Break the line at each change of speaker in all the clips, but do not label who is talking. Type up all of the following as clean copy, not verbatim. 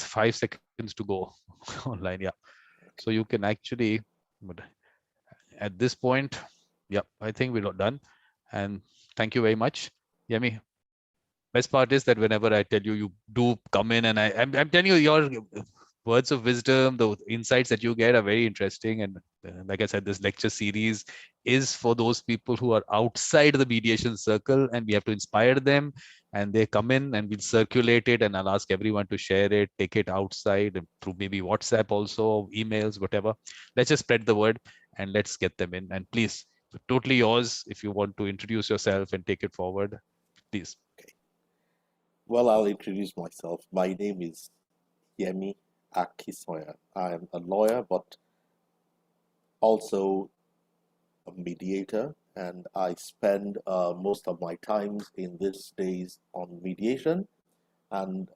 5 seconds to go online. Yeah. So you can actually, but at this point, yeah, I think we're done. And thank you very much, Yemi. Best part is that whenever I tell you, you do come in, and I'm telling you, your words of wisdom, the insights that you get are very interesting. And like I said, this lecture series is for those people who are outside the mediation circle, and we have to inspire them. And they come in, and we'll circulate it, and I'll ask everyone to share it, take it outside through maybe WhatsApp, also emails, whatever. Let's just spread the word and let's get them in. And please, totally yours if you want to introduce yourself and take it forward, please.
Okay. Well, I'll introduce myself. My name is Yemi Akisanya. I am a lawyer, but also a mediator, and I spend most of my time in these days on mediation and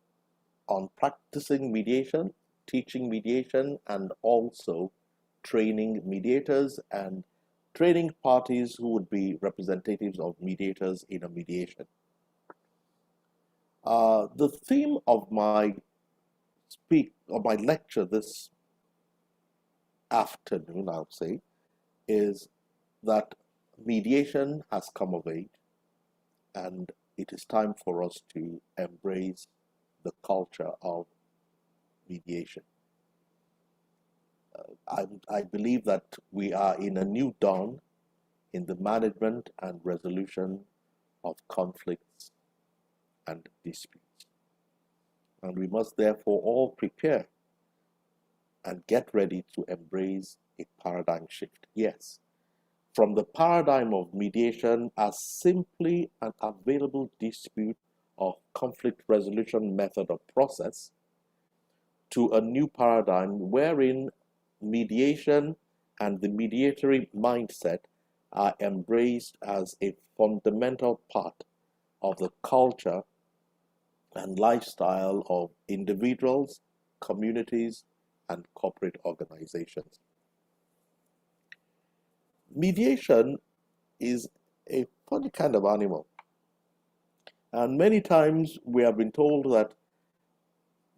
on practicing mediation, teaching mediation, and also training mediators and training parties who would be representatives of mediators in a mediation. The theme of my lecture this afternoon, I'll say, is that mediation has come of age, and it is time for us to embrace the culture of mediation. I believe that we are in a new dawn in the management and resolution of conflicts and disputes. And we must therefore all prepare and get ready to embrace a paradigm shift. Yes, from the paradigm of mediation as simply an available dispute or conflict resolution method or process to a new paradigm wherein mediation and the mediatory mindset are embraced as a fundamental part of the culture and lifestyle of individuals, communities, and corporate organizations. Mediation is a funny kind of animal. And many times we have been told that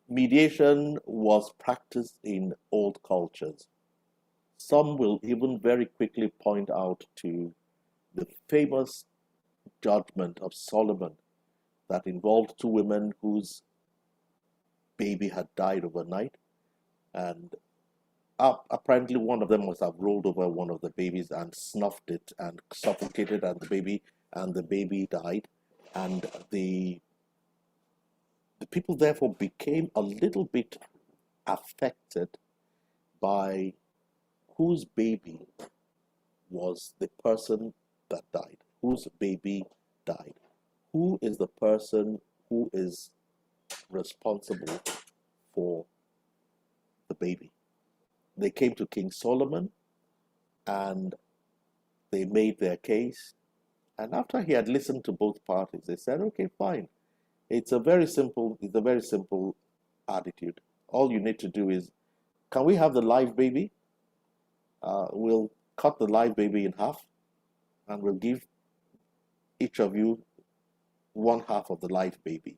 mediation was practiced in old cultures. Some will even very quickly point out to the famous judgment of Solomon that involved two women whose baby had died overnight, and apparently one of them must have rolled over one of the babies and snuffed it and suffocated and the baby died, and the people therefore became a little bit affected by whose baby was the person that died, whose baby died, who is the person who is responsible for the baby. They came to King Solomon and they made their case. And after he had listened to both parties, they said, okay, fine. It's a very simple attitude. All you need to do is, can we have the live baby? We'll cut the live baby in half and we'll give each of you one half of the live baby.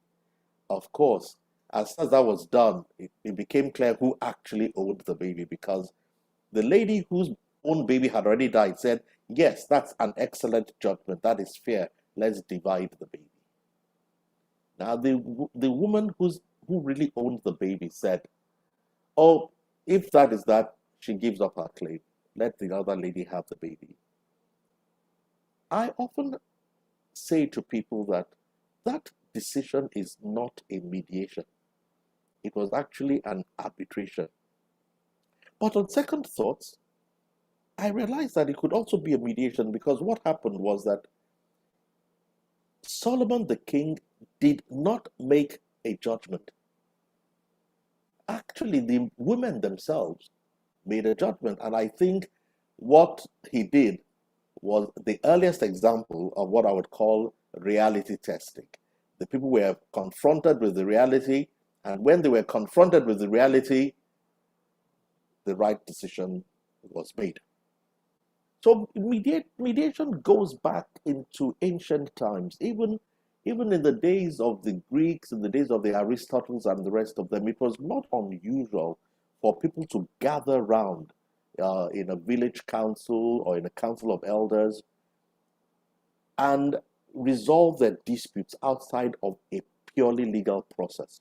Of course, as soon as that was done, it became clear who actually owned the baby, because the lady whose own baby had already died said, yes, that's an excellent judgment. That is fair. Let's divide the baby. Now, the woman who really owned the baby said, oh, if that is that, she gives up her claim. Let the other lady have the baby. I often say to people that that decision is not a mediation. It was actually an arbitration. But on second thoughts, I realized that it could also be a mediation, because what happened was that Solomon the king did not make a judgment. Actually, the women themselves made a judgment. And I think what he did was the earliest example of what I would call reality testing. The people were confronted with the reality, and when they were confronted with the reality, the right decision was made. So mediation goes back into ancient times. Even Even in the days of the Greeks, in the days of the Aristotles and the rest of them, it was not unusual for people to gather round in a village council or in a council of elders and resolve their disputes outside of a purely legal process.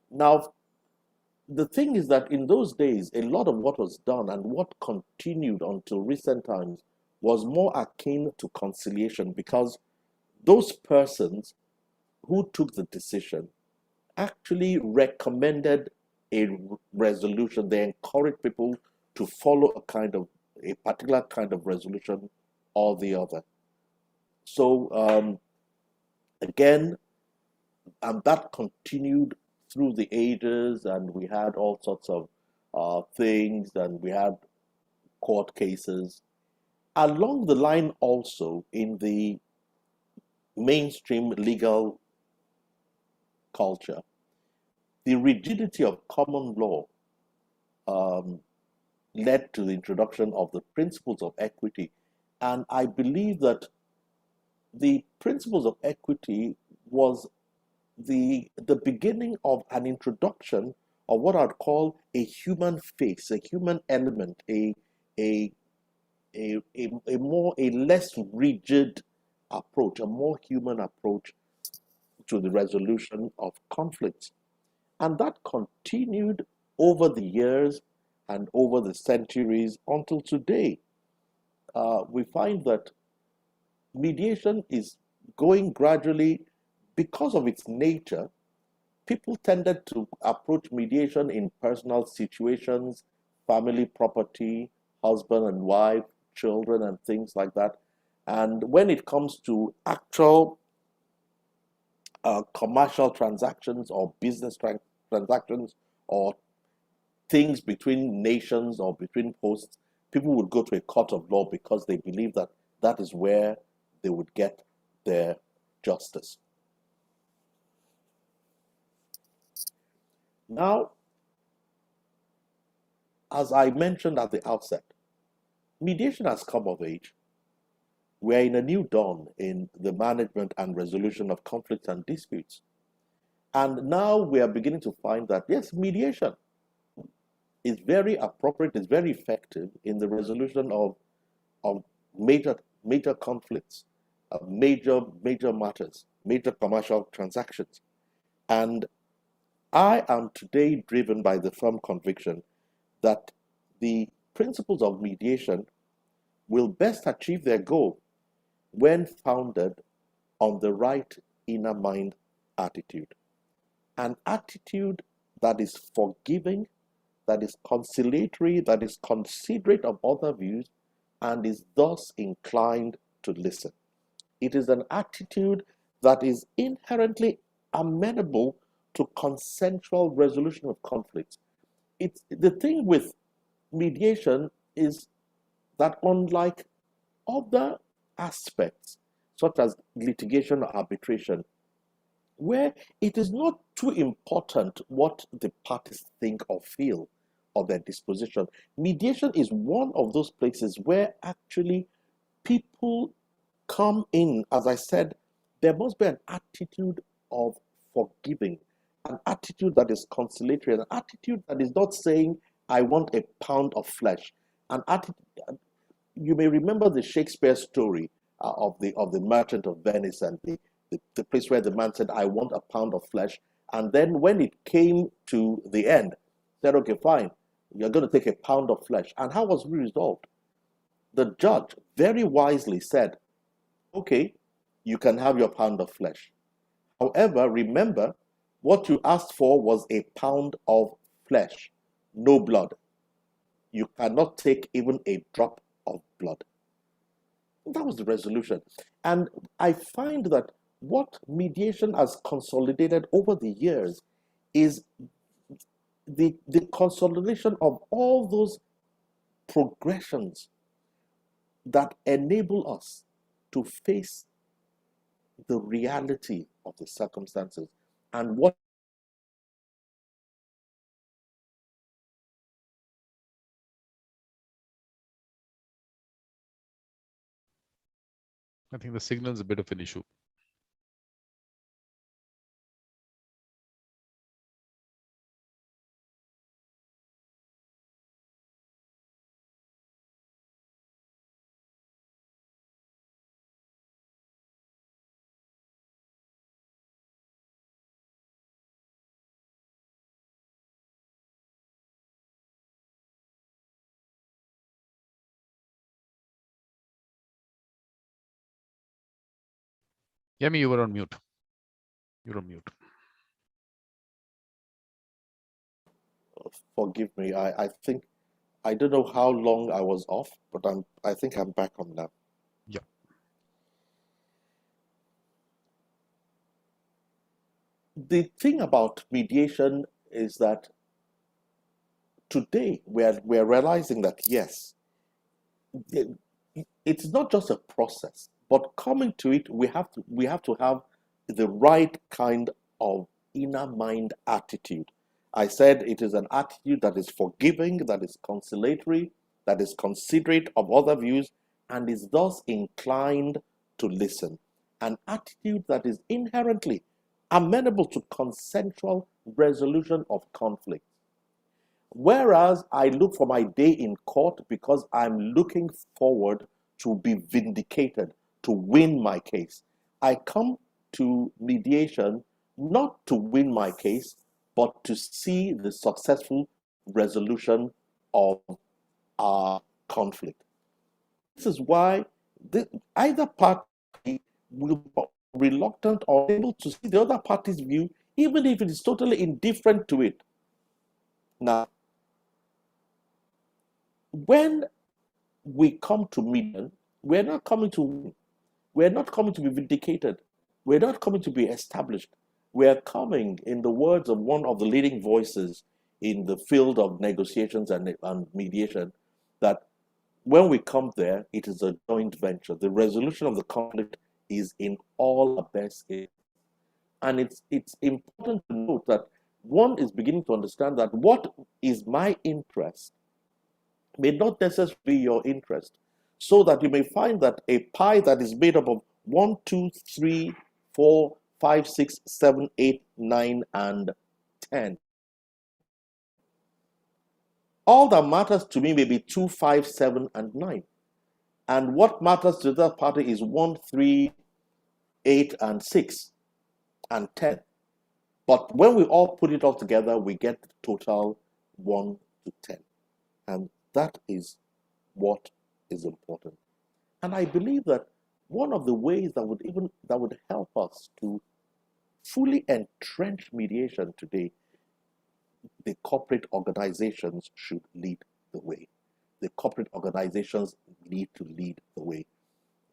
Now, the thing is that in those days, a lot of what was done and what continued until recent times was more akin to conciliation, because those persons who took the decision actually recommended a resolution. They encouraged people to follow a particular kind of resolution or the other. So again, and that continued through the ages, and we had all sorts of things, and we had court cases. Along the line, also in the mainstream legal culture, the rigidity of common law led to the introduction of the principles of equity. And I believe that the principles of equity was the beginning of an introduction of what I'd call a human face, a human element, a less rigid approach, a more human approach to the resolution of conflicts. And that continued over the years and over the centuries until today. We find that mediation is going gradually, because of its nature. People tended to approach mediation in personal situations, family property, husband and wife, children, and things like that. And when it comes to actual commercial transactions or business transactions or things between nations or between hosts, people would go to a court of law because they believe that that is where they would get their justice. Now, as I mentioned at the outset, mediation has come of age. We are in a new dawn in the management and resolution of conflicts and disputes. And now we are beginning to find that, yes, mediation is very appropriate, is very effective in the resolution of major conflicts, major matters, major commercial transactions. And I am today driven by the firm conviction that the principles of mediation will best achieve their goal when founded on the right inner mind attitude. An attitude that is forgiving, that is conciliatory, that is considerate of other views, and is thus inclined to listen. It is an attitude that is inherently amenable to consensual resolution of conflicts. It's the thing with mediation is that, unlike other aspects such as litigation or arbitration, where it is not too important what the parties think or feel of their disposition, mediation is one of those places where actually people come in. As I said, there must be an attitude of forgiving, an attitude that is conciliatory, an attitude that is not saying, I want a pound of flesh. An attitude, you may remember the Shakespeare story of the Merchant of Venice and the place where the man said, I want a pound of flesh. And then when it came to the end, said, okay, fine, you're going to take a pound of flesh. And how was it resolved? The judge very wisely said, okay, you can have your pound of flesh. However, remember, what you asked for was a pound of flesh, no blood. You cannot take even a drop of blood. That was the resolution. And I find that what mediation has consolidated over the years is the consolidation of all those progressions that enable us to face the reality of the circumstances and what
I think the signal is a bit of an issue. Yemi, you were on mute. You're on mute.
Forgive me. I think I don't know how long I was off, but I think I'm back on now.
Yeah.
The thing about mediation is that today we're realizing that yes, it's not just a process, but coming to it, we have to have the right kind of inner mind attitude. I said it is an attitude that is forgiving, that is conciliatory, that is considerate of other views, and is thus inclined to listen. An attitude that is inherently amenable to consensual resolution of conflict. Whereas I look for my day in court because I'm looking forward to be vindicated, to win my case. I come to mediation not to win my case, but to see the successful resolution of our conflict. This is why either party will be reluctant or able to see the other party's view, even if it is totally indifferent to it. Now, when we come to mediation, we're not coming to win. We're not coming to be vindicated. We're not coming to be established. We're coming, in the words of one of the leading voices in the field of negotiations and mediation, that when we come there, it is a joint venture. The resolution of the conflict is in all our best interest. And it's important to note that one is beginning to understand that what is my interest may not necessarily be your interest. So that you may find that a pie that is made up of 1, 2, 3, 4, 5, 6, 7, 8, 9, and 10. All that matters to me may be 2, 5, 7, and 9. And what matters to that party is 1, 3, 8, and 6, and 10. But when we all put it all together, we get the total 1 to 10. And that is what is important. And I believe that one of the ways that would help us to fully entrench mediation today, the corporate organizations should lead the way. The corporate organizations need to lead the way.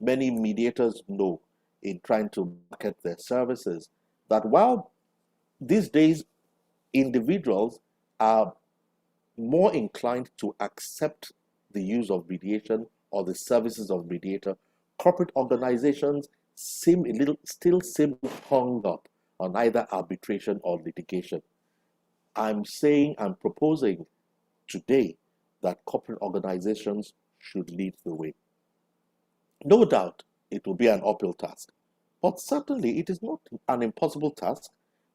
Many mediators know, in trying to market their services, that while these days individuals are more inclined to accept the use of mediation or the services of mediator, corporate organizations still seem hung up on either arbitration or litigation. I'm proposing today that corporate organizations should lead the way. No doubt it will be an uphill task, but certainly it is not an impossible task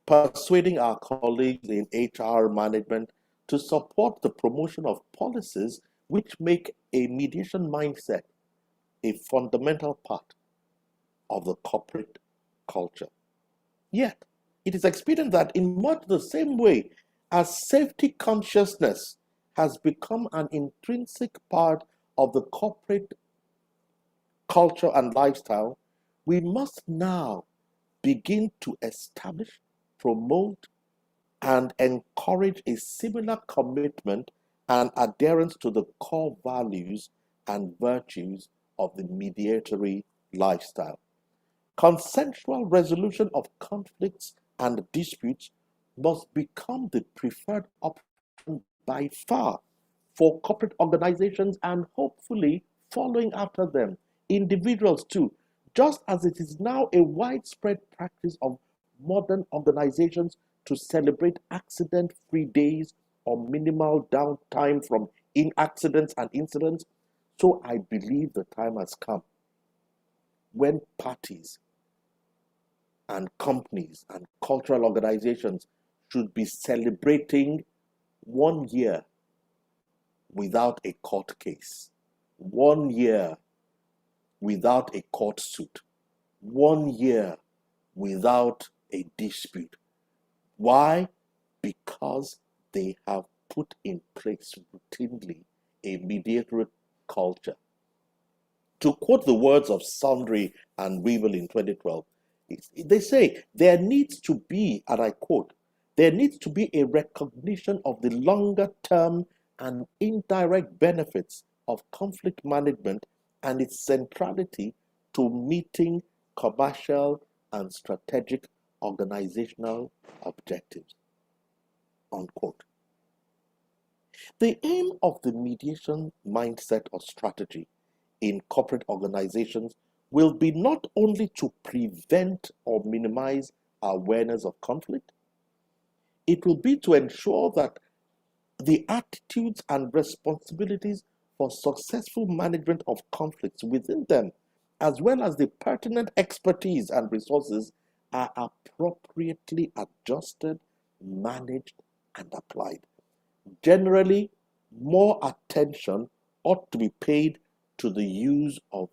persuading our colleagues in HR management to support the promotion of policies which make a mediation mindset a fundamental part of the corporate culture. Yet, it is expedient that in much the same way as safety consciousness has become an intrinsic part of the corporate culture and lifestyle, we must now begin to establish, promote, and encourage a similar commitment and adherence to the core values and virtues of the mediatory lifestyle. Consensual resolution of conflicts and disputes must become the preferred option by far for corporate organizations and hopefully following after them, individuals too, just as it is now a widespread practice of modern organizations to celebrate accident-free days or minimal downtime from accidents and incidents. So I believe the time has come when parties and companies and cultural organizations should be celebrating 1 year without a court case, 1 year without a court suit, 1 year without a dispute. Why? Because they have put in place routinely a mediatory culture. To quote the words of Sundry and Weevil in 2012, They say there needs to be, and I quote, there needs to be a recognition of the longer term and indirect benefits of conflict management and its centrality to meeting commercial and strategic organizational objectives, unquote. The aim of the mediation mindset or strategy in corporate organizations will be not only to prevent or minimize awareness of conflict, it will be to ensure that the attitudes and responsibilities for successful management of conflicts within them, as well as the pertinent expertise and resources, are appropriately adjusted, managed, and applied. Generally, more attention ought to be paid to the use of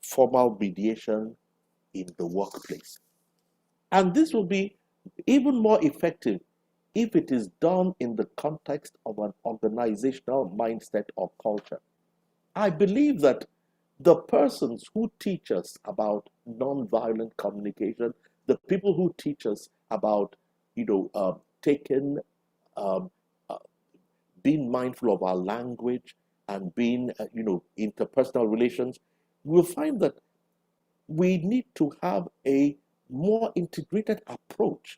formal mediation in the workplace. And this will be even more effective if it is done in the context of an organizational mindset or culture. I believe that the persons who teach us about nonviolent communication, the people who teach us about, taking, being mindful of our language and being, interpersonal relations, we'll find that we need to have a more integrated approach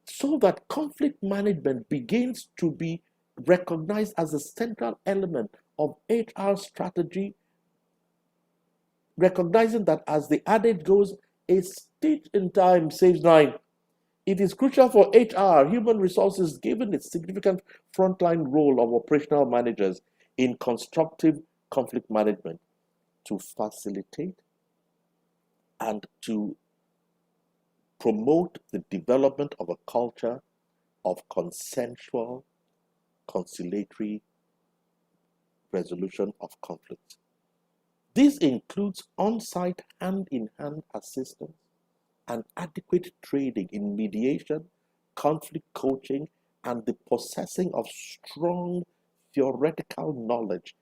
so that conflict management begins to be recognized as a central element of HR strategy, recognizing that, as the adage goes, a stitch in time saves nine. It is crucial for HR, human resources, given its significant frontline role of operational managers in constructive conflict management, to facilitate and to promote the development of a culture of consensual, conciliatory resolution of conflicts. This includes on-site hand-in-hand assistance and adequate training in mediation, conflict coaching, and the possessing of strong theoretical knowledge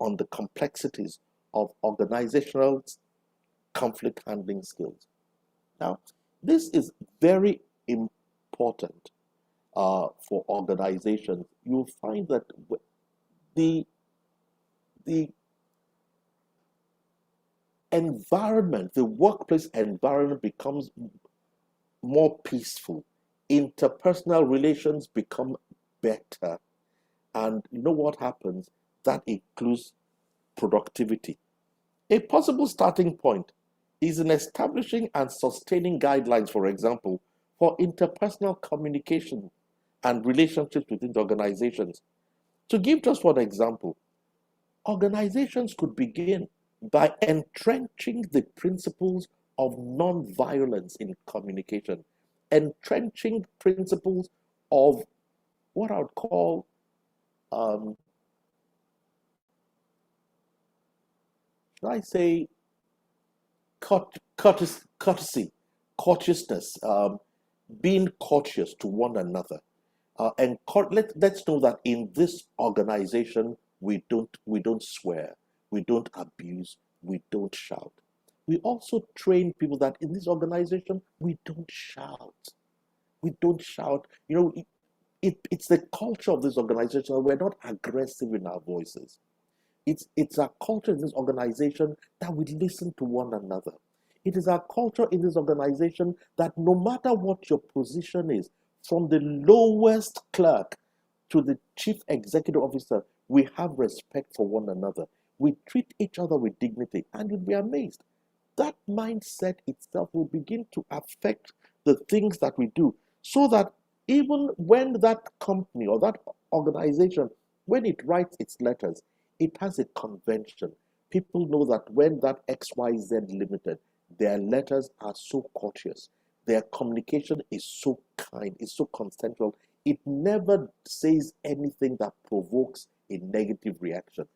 on the complexities of organizational conflict handling skills. Now, this is very important for organizations. You'll find that the environment, the workplace environment becomes more peaceful. Interpersonal relations become better. And you know what happens? That includes productivity. A possible starting point is in establishing and sustaining guidelines, for example, for interpersonal communication and relationships within the organizations. To give just one example, organizations could begin by entrenching the principles of non-violence in communication, entrenching principles of what I would call should I say courtesy, courteousness, being courteous to one another. And let's know that in this organization, we don't swear, we don't abuse, we don't shout. We also train people that in this organization, we don't shout. We don't shout. It's the culture of this organization. We're not aggressive in our voices. It's our culture in this organization that we listen to one another. It is our culture in this organization that no matter what your position is, from the lowest clerk to the chief executive officer, we have respect for one another. We treat each other with dignity, and you'll be amazed. That mindset itself will begin to affect the things that we do, so that even when that company or that organization, when it writes its letters, it has a convention. People know that when that XYZ Limited, their letters are so courteous, their communication is so kind, is so consensual, it never says anything that provokes a negative reaction.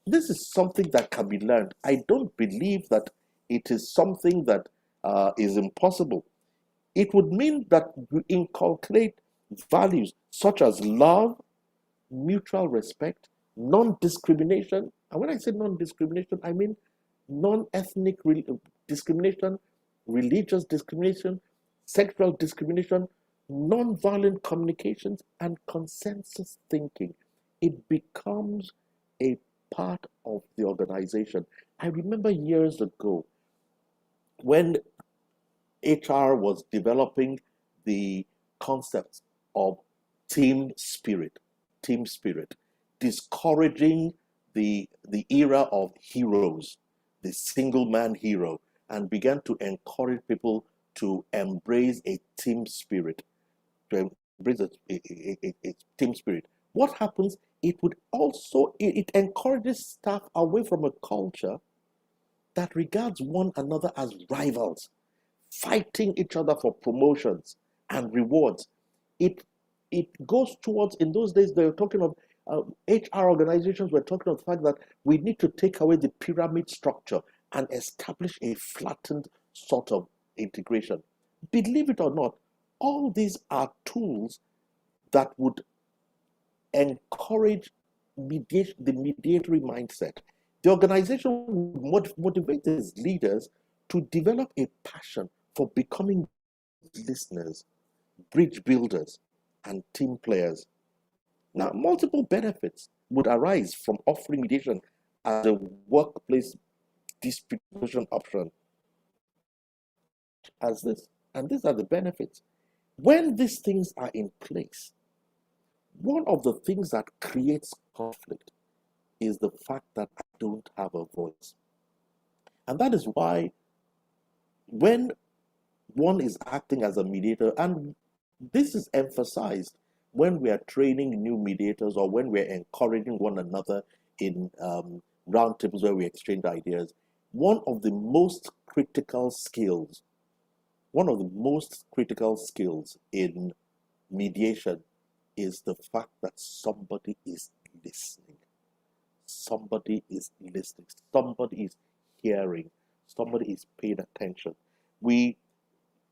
This is something that can be learned. I don't believe that it is something that is impossible. It would mean that you inculcate values such as love, mutual respect, non-discrimination. And when I say non-discrimination, I mean non-ethnic discrimination, religious discrimination, sexual discrimination, nonviolent communications, and consensus thinking. It becomes a part of the organization. I remember years ago when HR was developing the concept of team spirit, discouraging the era of heroes, the single man hero, and began to encourage people to embrace a team spirit, to embrace a team spirit. What happens? It would also it encourages staff away from a culture that regards one another as rivals, fighting each other for promotions and rewards. It goes towards, in those days they were talking of HR organizations were talking of the fact that we need to take away the pyramid structure and establish a flattened sort of integration. Believe it or not, all these are tools that would encourage mediation, the mediatory mindset. The organization would motivate its leaders to develop a passion for becoming listeners, bridge builders, and team players. Now, multiple benefits would arise from offering mediation as a workplace dispute resolution option as this. And these are the benefits. When these things are in place, one of the things that creates conflict is the fact that I don't have a voice. And that is why when one is acting as a mediator, and this is emphasized when we are training new mediators or when we're encouraging one another in roundtables where we exchange ideas, one of the most critical skills in mediation is the fact that somebody is listening. Somebody is listening. Somebody is hearing. Somebody is paying attention.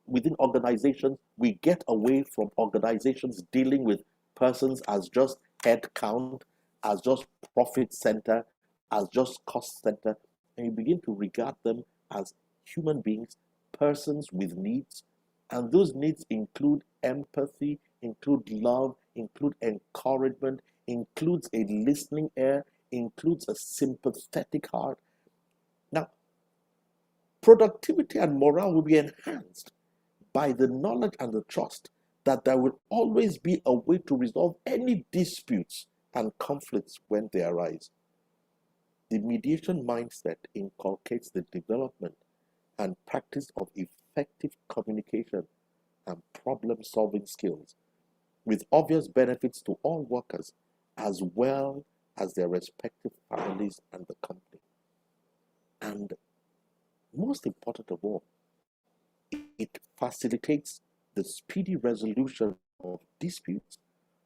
Within organizations, we get away from organizations dealing with persons as just head count, as just profit center, as just cost center, and you begin to regard them as human beings, persons with needs, and those needs include empathy, include love, include encouragement, includes a listening ear, includes a sympathetic heart. Now, productivity and morale will be enhanced by the knowledge and the trust that there will always be a way to resolve any disputes and conflicts when they arise. The mediation mindset inculcates the development and practice of effective communication and problem-solving skills, with obvious benefits to all workers as well as their respective families and the company. And most important of all, it facilitates the speedy resolution of disputes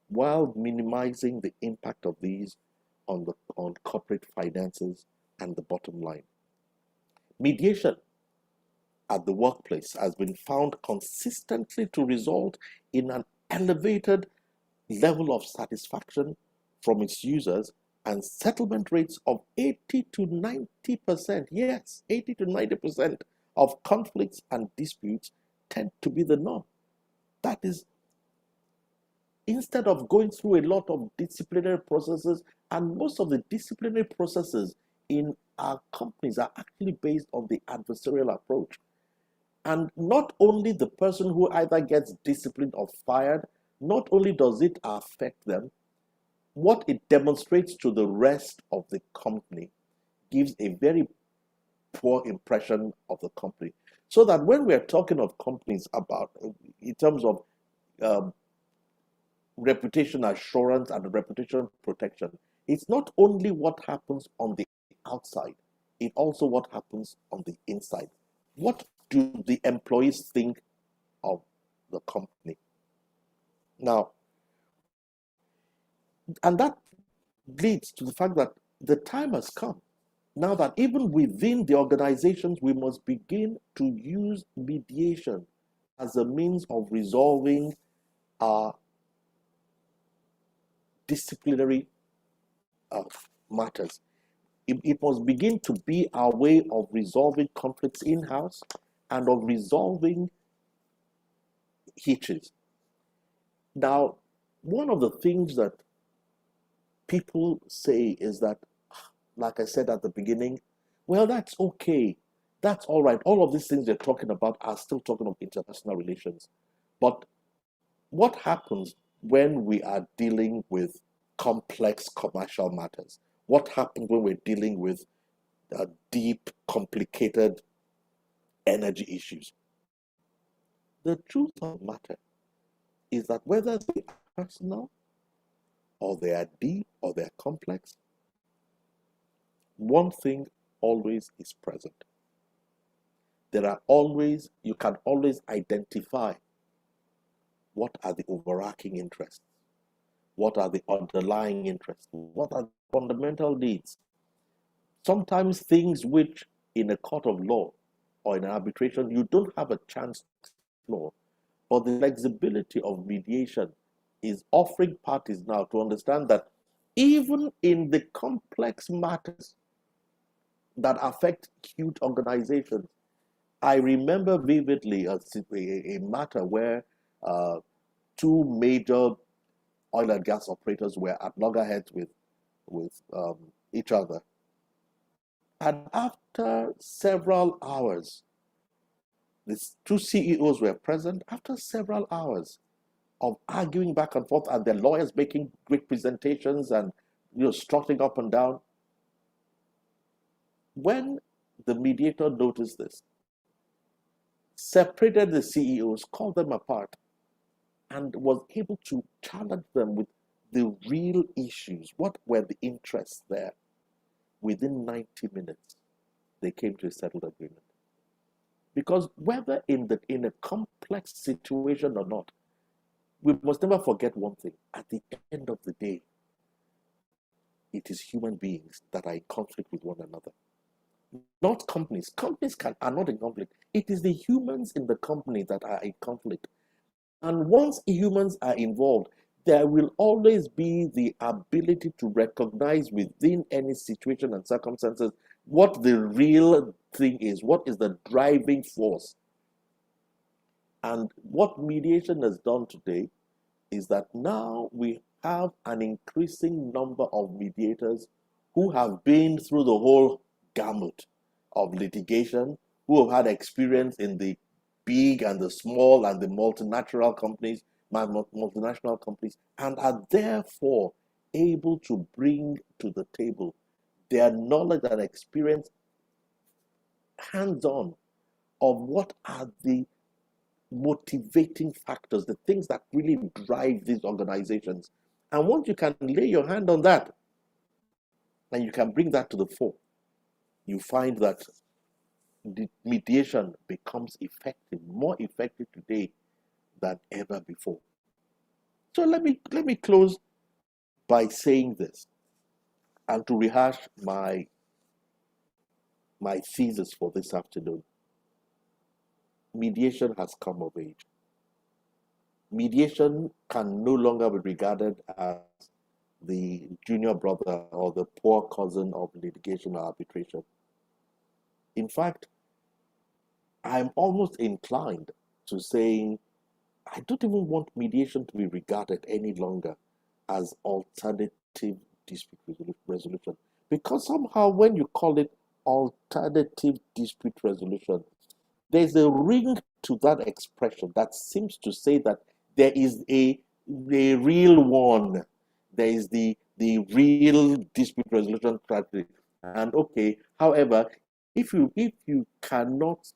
while minimizing the impact of these on corporate finances and the bottom line. Mediation at the workplace has been found consistently to result in an elevated level of satisfaction from its users and settlement rates of 80 to 90%. Yes, 80 to 90% of conflicts and disputes tend to be the norm. That is, instead of going through a lot of disciplinary processes, and most of the disciplinary processes in our companies are actually based on the adversarial approach. And not only the person who either gets disciplined or fired, not only does it affect them, what it demonstrates to the rest of the company gives a very poor impression of the company. So that when we're talking of companies about, in terms of reputation assurance and reputation protection, it's not only what happens on the outside, it's also what happens on the inside. What do the employees think of the company? Now, and that leads to the fact that the time has come now that even within the organizations, we must begin to use mediation as a means of resolving our disciplinary matters. It must begin to be our way of resolving conflicts in-house and of resolving hitches. Now, one of the things that people say is that, like I said at the beginning, well, that's okay. That's all right. All of these things they're talking about are still talking of interpersonal relations. But what happens when we are dealing with complex commercial matters? What happens when we're dealing with deep, complicated energy issues? The truth of the matter is that whether they are personal or they are deep or they are complex, one thing always is present. You can always identify what are the overarching interests, what are the underlying interests, what are the fundamental needs. Sometimes things which in a court of law or in an arbitration you don't have a chance to explore, but the flexibility of mediation is offering parties now to understand that even in the complex matters that affect huge organizations, I remember vividly a matter where two major oil and gas operators were at loggerheads with each other. And after several hours, these two CEOs were present. After several hours of arguing back and forth, and their lawyers making great presentations and strutting up and down, when the mediator noticed this, separated the CEOs, called them apart, and was able to challenge them with the real issues. What were the interests there? Within 90 minutes, they came to a settled agreement. Because whether in a complex situation or not, we must never forget one thing. At the end of the day, it is human beings that are in conflict with one another. Not companies. Companies are not in conflict. It is the humans in the company that are in conflict. And once humans are involved, there will always be the ability to recognize within any situation and circumstances what the real thing is, what is the driving force. And what mediation has done today is that now we have an increasing number of mediators who have been through the whole gamut of litigation, who have had experience in the big and the small and the multinational companies, and are therefore able to bring to the table their knowledge and experience hands-on of what are the motivating factors, the things that really drive these organizations. And once you can lay your hand on that and you can bring that to the fore, you find that the mediation becomes effective, more effective today than ever before. So let me close by saying this, and to rehash my thesis for this afternoon. Mediation has come of age. Mediation can no longer be regarded as the junior brother or the poor cousin of litigation or arbitration. In fact, I'm almost inclined to saying I don't even want mediation to be regarded any longer as alternative dispute resolution. Because somehow when you call it alternative dispute resolution, there's a ring to that expression that seems to say that there is a real one. There is the real dispute resolution strategy. And okay, however, if you cannot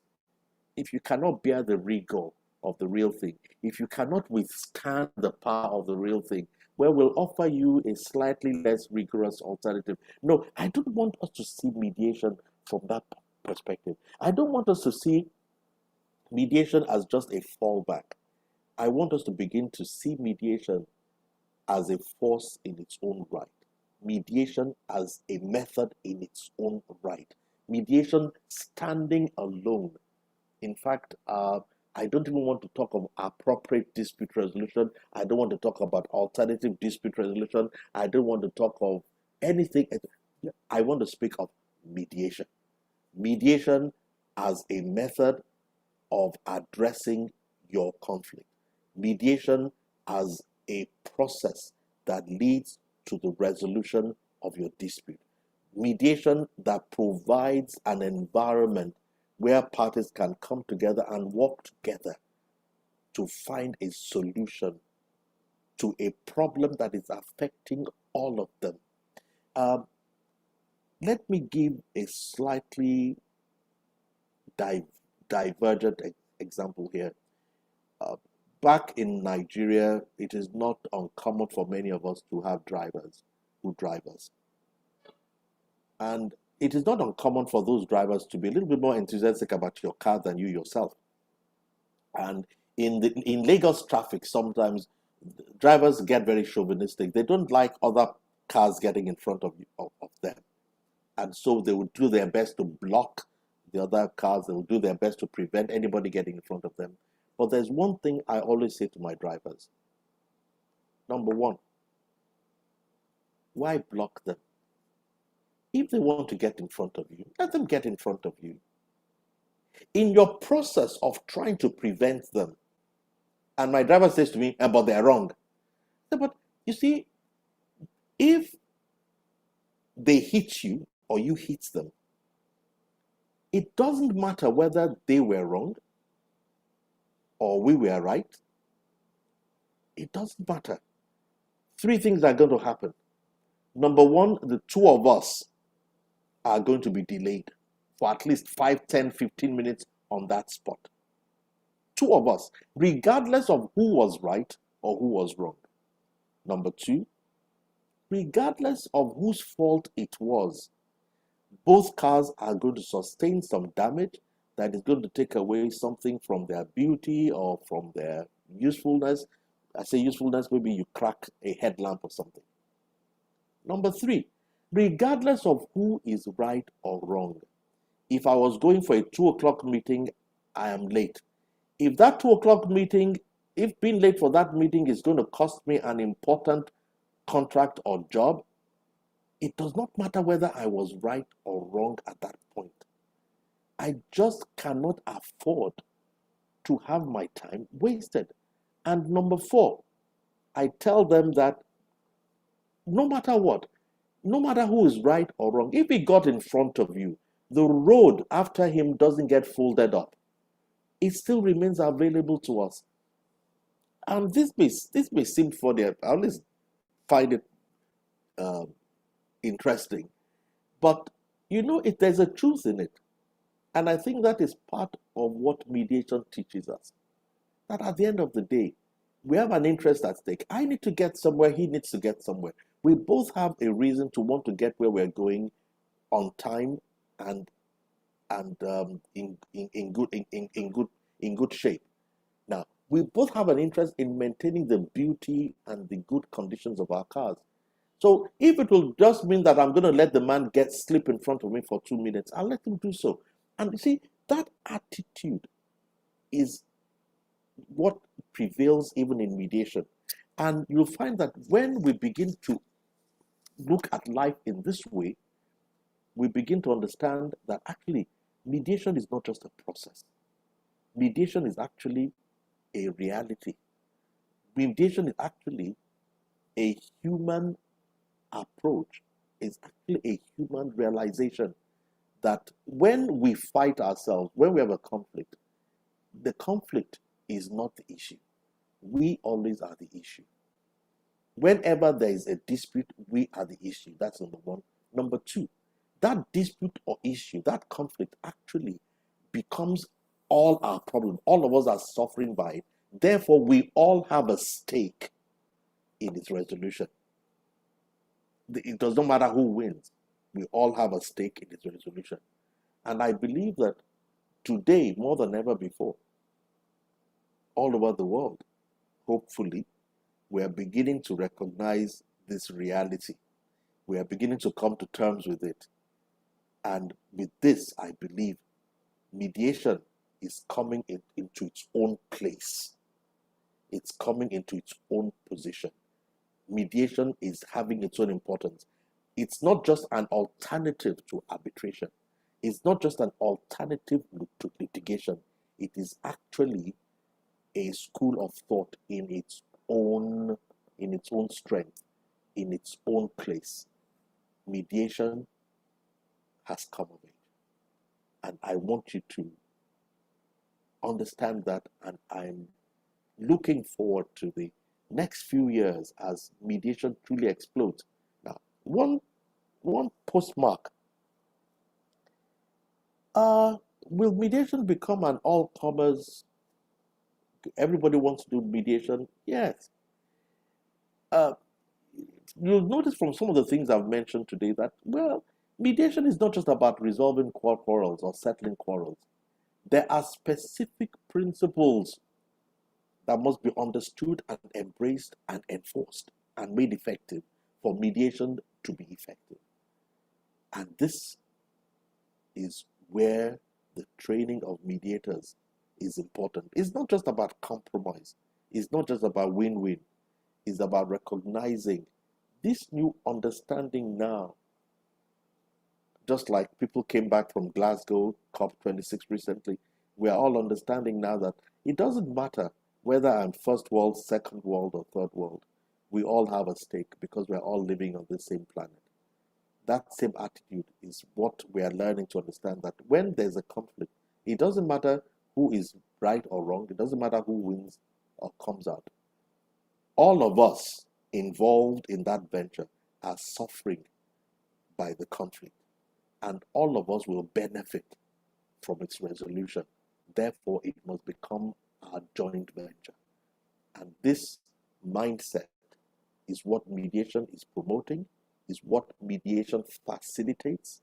bear the rigor of the real thing, if you cannot withstand the power of the real thing, well, we'll offer you a slightly less rigorous alternative. No, I don't want us to see mediation from that perspective. I don't want us to see mediation as just a fallback. I want us to begin to see mediation as a force in its own right. Mediation as a method in its own right. Mediation standing alone. In fact, I don't even want to talk of appropriate dispute resolution. I don't want to talk about alternative dispute resolution. I don't want to talk of anything. I want to speak of mediation. Mediation as a method of addressing your conflict. Mediation as a process that leads to the resolution of your dispute. Mediation that provides an environment where parties can come together and work together to find a solution to a problem that is affecting all of them. Let me give a slightly divergent example here. Back in Nigeria, it is not uncommon for many of us to have drivers who drive us. And it is not uncommon for those drivers to be a little bit more enthusiastic about your car than you yourself. And in Lagos traffic, sometimes drivers get very chauvinistic. They don't like other cars getting in front of them. And so they will do their best to block the other cars. They will do their best to prevent anybody getting in front of them. But there's one thing I always say to my drivers. Number one, why block them? If they want to get in front of you, let them get in front of you. In your process of trying to prevent them, and my driver says to me, but they're wrong. But you see, if they hit you or you hit them, it doesn't matter whether they were wrong or we were right. It doesn't matter. Three things are going to happen. Number one, the two of us are going to be delayed for at least 5, 10, 15 minutes on that spot. Two of us, regardless of who was right or who was wrong. Number two, regardless of whose fault it was, both cars are going to sustain some damage that is going to take away something from their beauty or from their usefulness. I say usefulness, maybe you crack a headlamp or something. Number three, regardless of who is right or wrong, if I was going for a 2 o'clock meeting, I am late. If that 2 o'clock meeting, if being late for that meeting is going to cost me an important contract or job, it does not matter whether I was right or wrong at that point. I just cannot afford to have my time wasted. And number four, I tell them that no matter what, no matter who is right or wrong, if he got in front of you, the road after him doesn't get folded up. It still remains available to us. And this may seem funny. I always find it interesting. But you know, there's a truth in it. And I think that is part of what mediation teaches us. That at the end of the day, we have an interest at stake. I need to get somewhere, he needs to get somewhere. We both have a reason to want to get where we're going on time and in good shape. Now, we both have an interest in maintaining the beauty and the good conditions of our cars. So if it will just mean that I'm going to let the man slip in front of me for 2 minutes, I'll let him do so. And you see, that attitude is what prevails even in mediation. And you'll find that when we begin to look at life in this way, we begin to understand that actually mediation is not just a process. Mediation is actually a reality. Mediation is actually a human approach. It's actually a human realization that when we fight ourselves, when we have a conflict, the conflict is not the issue. We always are the issue. Whenever there is a dispute, we are the issue. That's number one. Number two, that dispute or issue, that conflict actually becomes all our problem. All of us are suffering by it. Therefore, we all have a stake in its resolution. It does not matter who wins. We all have a stake in its resolution. And I believe that today, more than ever before, all over the world, hopefully, we are beginning to recognize this reality. We are beginning to come to terms with it. And with this, I believe mediation is coming into its own place. It's coming into its own position. Mediation is having its own importance. it's not just an alternative to arbitration. It's not just an alternative to litigation. It is actually a school of thought in its own strength, in its own place. Mediation has come of age. And I want you to understand that, and I'm looking forward to the next few years as mediation truly explodes. Now, one postmark. Will mediation become an all-comers? Everybody wants to do mediation? Yes. You'll notice from some of the things I've mentioned today that, well, mediation is not just about resolving quarrels or settling quarrels. There are specific principles that must be understood and embraced and enforced and made effective for mediation to be effective. And this is where the training of mediators is important. It's not just about compromise. It's not just about win-win. It's about recognizing this new understanding now. Just like people came back from Glasgow, COP26 recently, we are all understanding now that it doesn't matter whether I'm first world, second world, or third world. We all have a stake because we're all living on the same planet. That same attitude is what we are learning to understand, that when there's a conflict, it doesn't matter who is right or wrong. It doesn't matter who wins or comes out. All of us involved in that venture are suffering by the conflict, and all of us will benefit from its resolution. Therefore, it must become our joint venture. And this mindset is what mediation is promoting, is what mediation facilitates,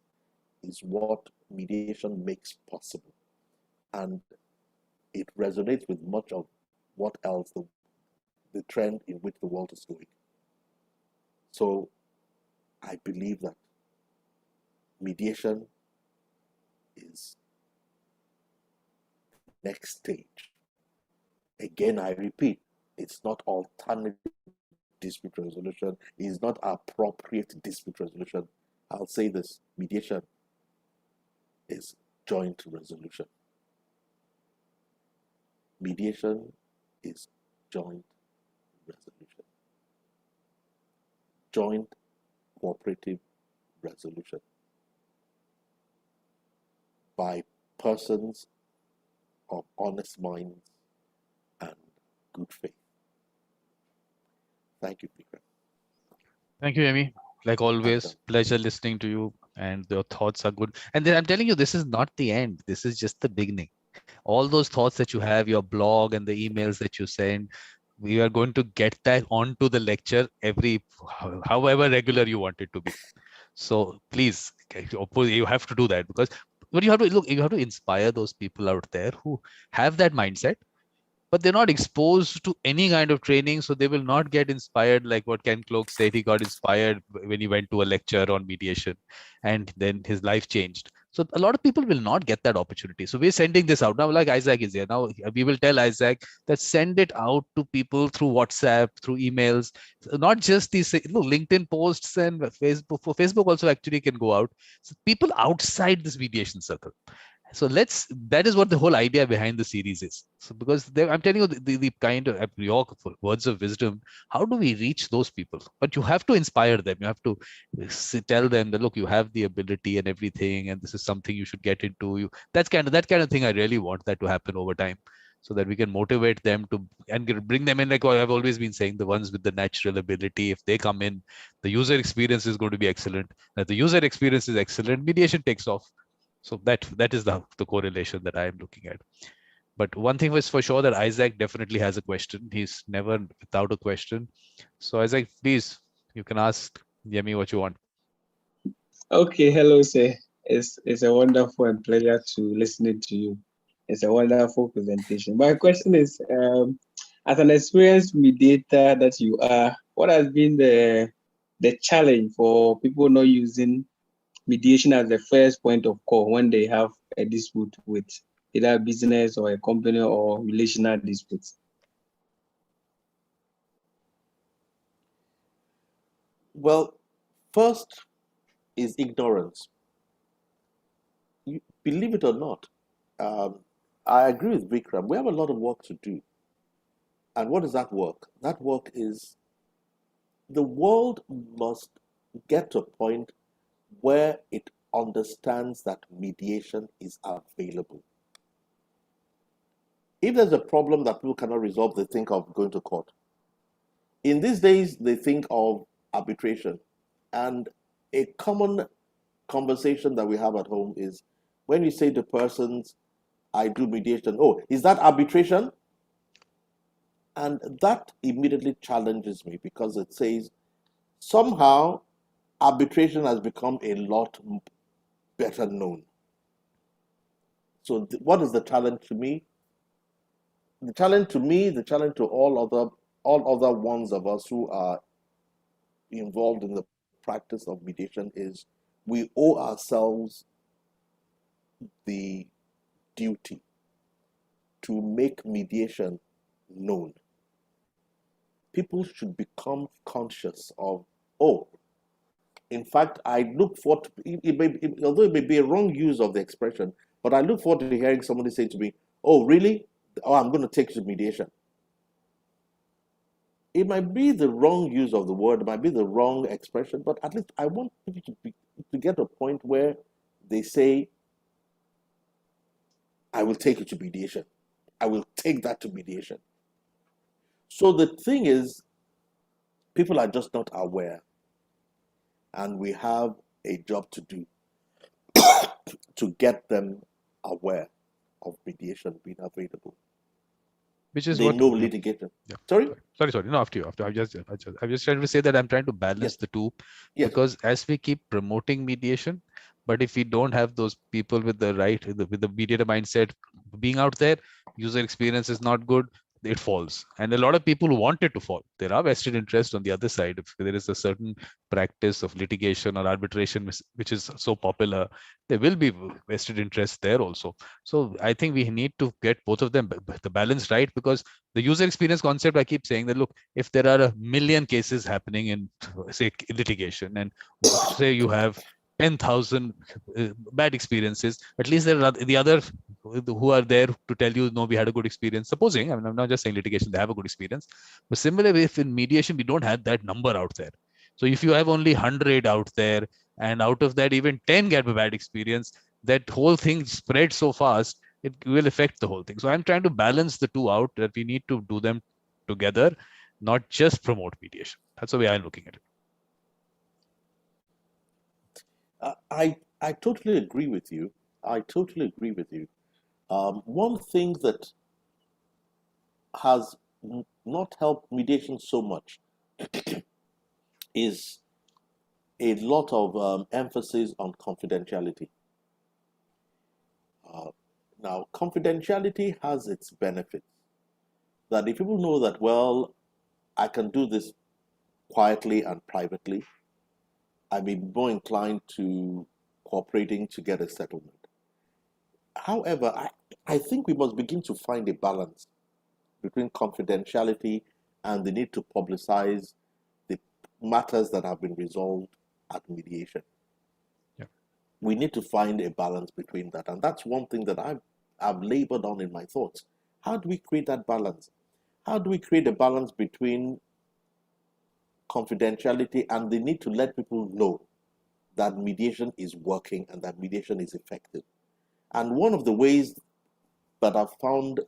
is what mediation makes possible. And it resonates with much of what else the trend in which the world is going. So I believe that mediation is the next stage. Again, I repeat, it's not alternative dispute resolution. It's not appropriate dispute resolution. I'll say this, mediation is joint resolution. Mediation is joint resolution. Joint cooperative resolution by persons of honest minds and good faith. Thank you, Vikram.
Thank you, Yemi. Like always, pleasure listening to you, and your thoughts are good. And then I'm telling you, this is not the end. This is just the beginning. All those thoughts that you have, your blog and the emails that you send, we are going to get that onto the lecture however regular you want it to be. So please, you have to do that, because what you have to look, you have to inspire those people out there who have that mindset, but they're not exposed to any kind of training, so they will not get inspired like what Ken Cloke said. He got inspired when he went to a lecture on mediation, and then his life changed. So a lot of people will not get that opportunity. So we're sending this out now, like Isaac is here. Now we will tell Isaac that send it out to people through WhatsApp, through emails, not just these LinkedIn posts and Facebook. For Facebook also actually can go out. So people outside this mediation circle. So that is what the whole idea behind the series is. So because I'm telling you the kind of your words of wisdom, how do we reach those people? But you have to inspire them. You have to tell them that, look, you have the ability and everything, and this is something you should get into. That kind of thing. I really want that to happen over time, so that we can motivate them to and bring them in. Like I've always been saying, the ones with the natural ability, if they come in, the user experience is going to be excellent. If the user experience is excellent, mediation takes off. So that is the correlation that I am looking at. But one thing was for sure, that Isaac definitely has a question. He's never without a question. So Isaac, please, you can ask Yemi what you want.
Okay, hello, sir. It's a wonderful and pleasure to listening to you. It's a wonderful presentation. My question is, as an experienced mediator that you are, what has been the challenge for people not using mediation as the first point of call when they have a dispute with either a business or a company or relational disputes?
Well, first, is ignorance. Believe it or not, I agree with Vikram. We have a lot of work to do. And what is that work? That work is the world must get to a point where it understands that mediation is available. If there's a problem that people cannot resolve, they think of going to court. In these days, they think of arbitration. And a common conversation that we have at home is when you say to persons, I do mediation, oh, is that arbitration? And that immediately challenges me because it says somehow arbitration has become a lot better known. So what is the challenge to me? The challenge to me, the challenge to all other ones of us who are involved in the practice of mediation is we owe ourselves the duty to make mediation known. People should become conscious of, oh, in fact, I look forward to, although it may be a wrong use of the expression, but I look forward to hearing somebody say to me, oh, really? Oh, I'm going to take you to mediation. It might be the wrong use of the word, it might be the wrong expression, but at least I want people to get to a point where they say, I will take you to mediation. I will take that to mediation. So the thing is, people are just not aware. And we have a job to do to get them aware of mediation being available.
Which is
They
what
know litigation.
Yeah.
Sorry?
Sorry. No, after you. I'm just trying to say that I'm trying to balance
Yes.
the two,
Yes.
because as we keep promoting mediation, but if we don't have those people with the right, with the mediator mindset being out there, user experience is not good, it falls. And a lot of people want it to fall. There are vested interests on the other side. If there is a certain practice of litigation or arbitration which is so popular, there will be vested interests there also. So I think we need to get both of them, the balance right, because the user experience concept, I keep saying that, look, if there are 1 million cases happening in, say, litigation, and say you have 10,000 bad experiences, at least there are the other who are there to tell you, no, we had a good experience. Supposing, I mean, I'm not just saying litigation, they have a good experience. But similarly, if in mediation, we don't have that number out there. So if you have only 100 out there, and out of that, even 10 get a bad experience, that whole thing spreads so fast, it will affect the whole thing. So I'm trying to balance the two out, that we need to do them together, not just promote mediation. That's the way I'm looking at it.
I totally agree with you. I totally agree with you. One thing that has not helped mediation so much is a lot of emphasis on confidentiality. Now, confidentiality has its benefits. That if people know that, well, I can do this quietly and privately, I may be more inclined to cooperating to get a settlement. However, I think we must begin to find a balance between confidentiality and the need to publicize the matters that have been resolved at mediation.
Yeah.
We need to find a balance between that. And that's one thing that I've labored on in my thoughts. How do we create that balance? How do we create a balance between confidentiality and the need to let people know that mediation is working and that mediation is effective? And one of the ways that I've found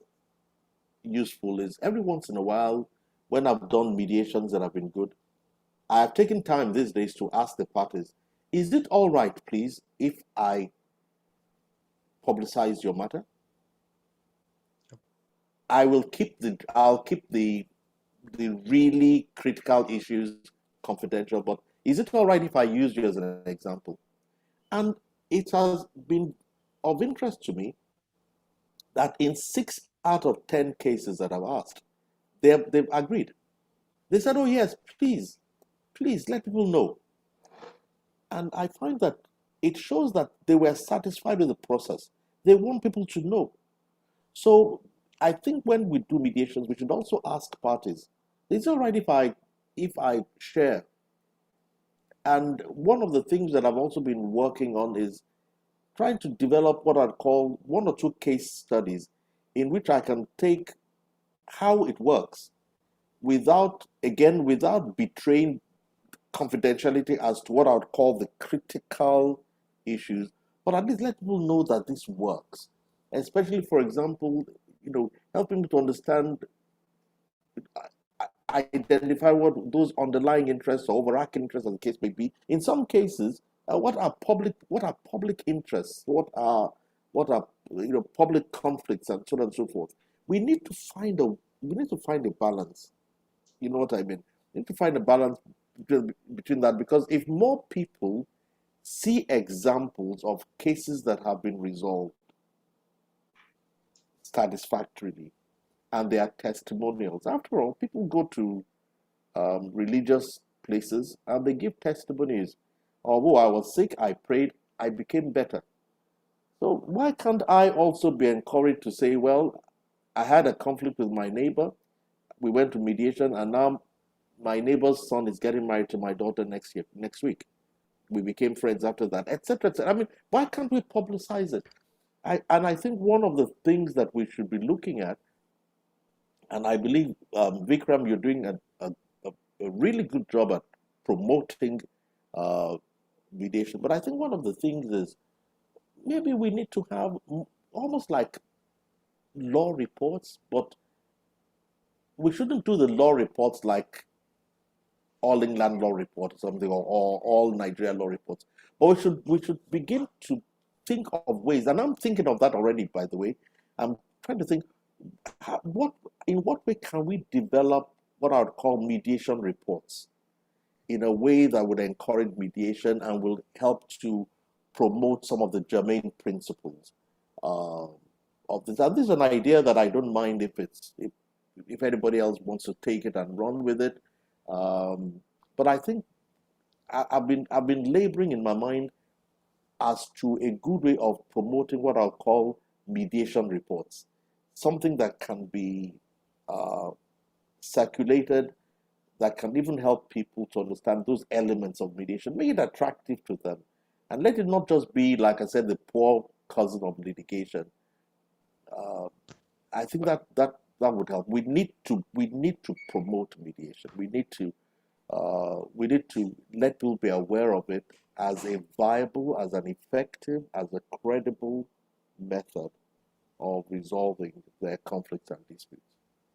useful is every once in a while, when I've done mediations that have been good, I have taken time these days to ask the parties, is it all right, please, if I publicize your matter? I'll keep the really critical issues confidential, but is it all right if I use you as an example? And it has been of interest to me that in 6 out of 10 cases that I've asked, they've agreed. They said, oh yes, please let people know. And I find that it shows that they were satisfied with the process. They want people to know. So I think when we do mediations, we should also ask parties, is it all right if I share And one of the things that I've also been working on is trying to develop what I'd call 1 or 2 case studies in which I can take how it works without betraying confidentiality as to what I would call the critical issues, but at least let people know that this works. Especially, for example, helping me to understand, identify what those underlying interests or overarching interests, as the case may be. In some cases, what are public interests? What are public conflicts, and so on and so forth. We need to find a balance. You know what I mean? We need to find a balance between that, because if more people see examples of cases that have been resolved satisfactorily, and they are testimonials. After all, people go to religious places and they give testimonies. Although I was sick, I prayed, I became better. So why can't I also be encouraged to say, well, I had a conflict with my neighbor, we went to mediation, and now my neighbor's son is getting married to my daughter next week. We became friends after that, etc., etc. I mean, why can't we publicize it? I think one of the things that we should be looking at, and I believe, Vikram, you're doing a really good job at promoting mediation, but I think one of the things is maybe we need to have almost like law reports, but we shouldn't do the law reports like All England law report or something, or all Nigeria law reports. But we should begin to think of ways, and I'm thinking of that already, by the way. I'm trying to think, in what way can we develop what I would call mediation reports in a way that would encourage mediation and will help to promote some of the germane principles of this. And this is an idea that I don't mind if anybody else wants to take it and run with it. But I think I've been laboring in my mind as to a good way of promoting what I'll call mediation reports, something that can be circulated, that can even help people to understand those elements of mediation, make it attractive to them, and let it not just be, like I said, the poor cousin of litigation. I think that would help. We need to promote mediation. We need to let people be aware of it as a viable, as an effective, as a credible method of resolving their conflicts and disputes.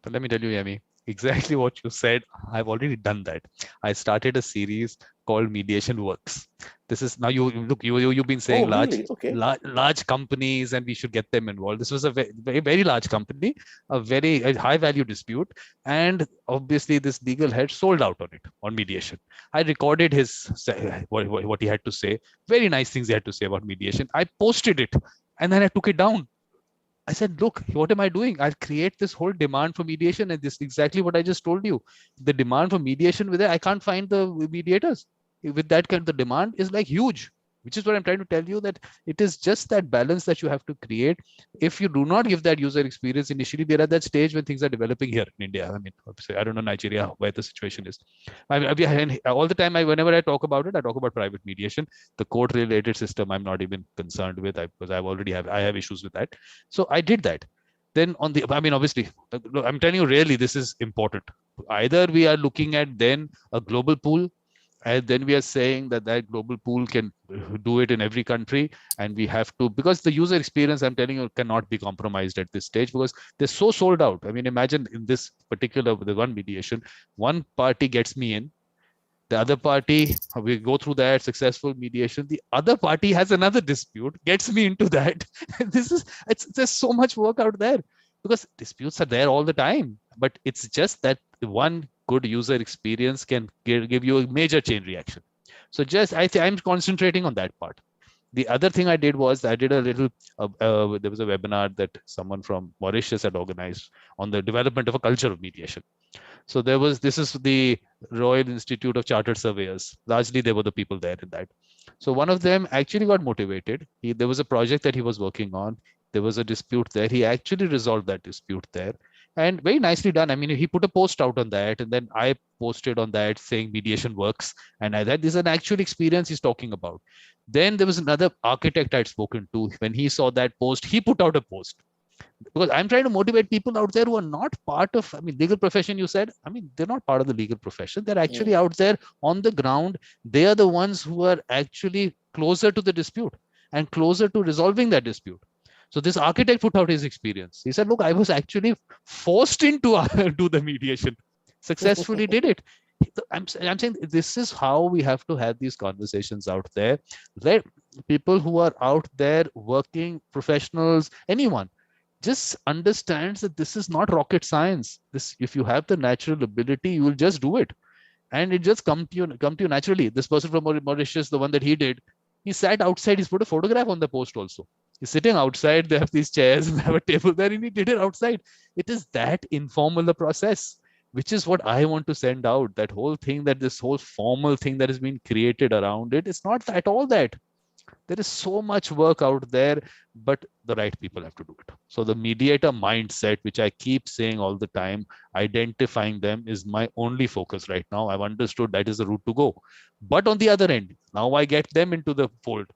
But let me tell you, Yemi, exactly what you said. I've already done that. I started a series called Mediation Works. This is now you've been saying large companies, and we should get them involved. This was a very large company, a high value dispute, and obviously this legal head sold out on it, on mediation. I recorded what he had to say. Very nice things he had to say about mediation. I posted it, and then I took it down. I said, look, what am I doing? I'll create this whole demand for mediation, and this is exactly what I just told you. The demand for mediation I can't find the mediators. With that kind, the demand is like huge, which is what I'm trying to tell you, that it is just that balance that you have to create. If you do not give that user experience initially, they're at that stage when things are developing here in India. I mean, I don't know Nigeria, where the situation is. All the time, whenever I talk about it, I talk about private mediation. The court-related system, I'm not even concerned with, because I have issues with that. So I did that. Then obviously, I'm telling you, really, this is important. Either we are looking at then a global pool, and then we are saying that global pool can do it in every country, and we have to, because the user experience, I'm telling you, cannot be compromised at this stage, because they're so sold out. I mean, imagine in this particular, the one mediation, one party gets me in, the other party, we go through that successful mediation, the other party has another dispute, gets me into that. There's so much work out there, because disputes are there all the time, but it's just that one good user experience can give you a major chain reaction. So I'm concentrating on that part. The other thing I did was I did a little, there was a webinar that someone from Mauritius had organized on the development of a culture of mediation. So this is the Royal Institute of Chartered Surveyors. Largely, they were the people there in that. So one of them actually got motivated. There was a project that he was working on. There was a dispute there. He actually resolved that dispute there. and very nicely done. I mean, he put a post out on that, and then I posted on that saying mediation works, and I thought this is an actual experience he's talking about. Then there was another architect I'd spoken to. When he saw that post, he put out a post, because I'm trying to motivate people out there who are not part of, I mean, legal profession. You said, I mean, they're not part of the legal profession. They're actually out there on the ground. They are the ones who are actually closer to the dispute and closer to resolving that dispute. So this architect put out his experience. He said, look, I was actually forced into do the mediation, successfully did it. I'm saying this is how we have to have these conversations out there. Let people who are out there working, professionals, anyone, just understands that this is not rocket science. This, if you have the natural ability, you will just do it, and it just come to you naturally. This person from Mauritius, the one that he did, he sat outside. He's put a photograph on the post also. He's sitting outside. They have these chairs and they have a table there, and he did it outside. It is that informal a process, which is what I want to send out. That whole thing, that this whole formal thing that has been created around it, it's not at all that. There is so much work out there, but the right people have to do it. So the mediator mindset, which I keep saying all the time, identifying them is my only focus right now. I've understood that is the route to go. But on the other end, now I get them into the fold.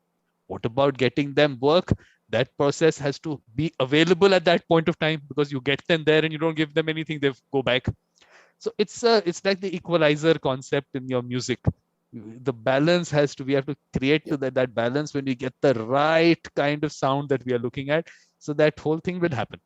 What about getting them work? That process has to be available at that point of time, because you get them there and you don't give them anything, they go back. So it's like the equalizer concept in your music. The balance has to, we have to create to that balance when we get the right kind of sound that we are looking at. So that whole thing will happen.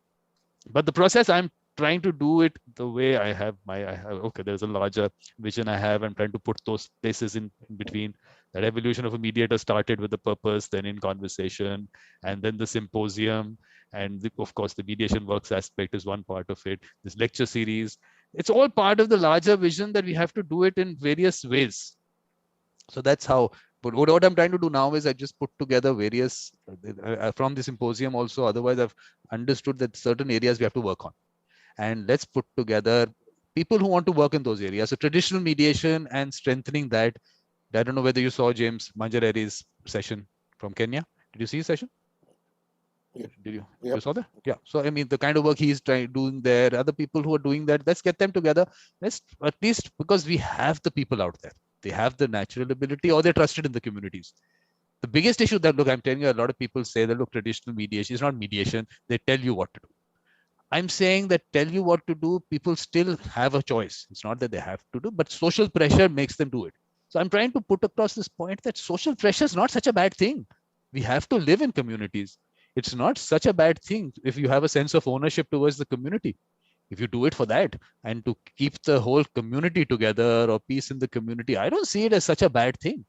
But the process, I'm trying to do it the way I have okay, there's a larger vision I have. I'm trying to put those places in between. That evolution of a mediator started with the purpose, then in conversation, and then the symposium. And of course, the mediation works aspect is one part of it. This lecture series, it's all part of the larger vision that we have to do it in various ways. So that's how, but what I'm trying to do now is I just put together various from the symposium also. Otherwise, I've understood that certain areas we have to work on, and let's put together people who want to work in those areas. So traditional mediation and strengthening that. I don't know whether you saw James Manjareri's session from Kenya. Did you see his session?
Yeah.
Did you?
Yep.
You saw that? Yeah. So I mean, the kind of work he's doing there, other people who are doing that, let's get them together. Let's, at least, because we have the people out there. They have the natural ability, or they're trusted in the communities. The biggest issue that, look, I'm telling you, a lot of people say that, look, traditional mediation is not mediation. They tell you what to do. I'm saying that tell you what to do, people still have a choice. It's not that they have to do, but social pressure makes them do it. So I'm trying to put across this point that social pressure is not such a bad thing. We have to live in communities. It's not such a bad thing if you have a sense of ownership towards the community. If you do it for that and to keep the whole community together or peace in the community, I don't see it as such a bad thing.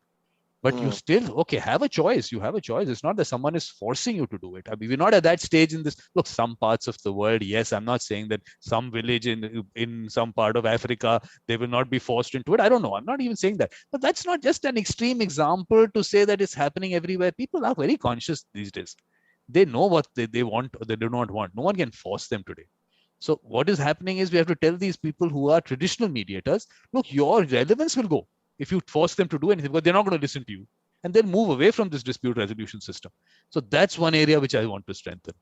But you still, okay, have a choice. You have a choice. It's not that someone is forcing you to do it. I mean, we're not at that stage in this. Look, some parts of the world, yes, I'm not saying that some village in some part of Africa, they will not be forced into it. I don't know. I'm not even saying that. But that's not just an extreme example to say that it's happening everywhere. People are very conscious these days. They know what they want or they do not want. No one can force them today. So what is happening is we have to tell these people who are traditional mediators, look, your relevance will go if you force them to do anything, because they're not going to listen to you, and they'll move away from this dispute resolution system. So that's one area which I want to strengthen.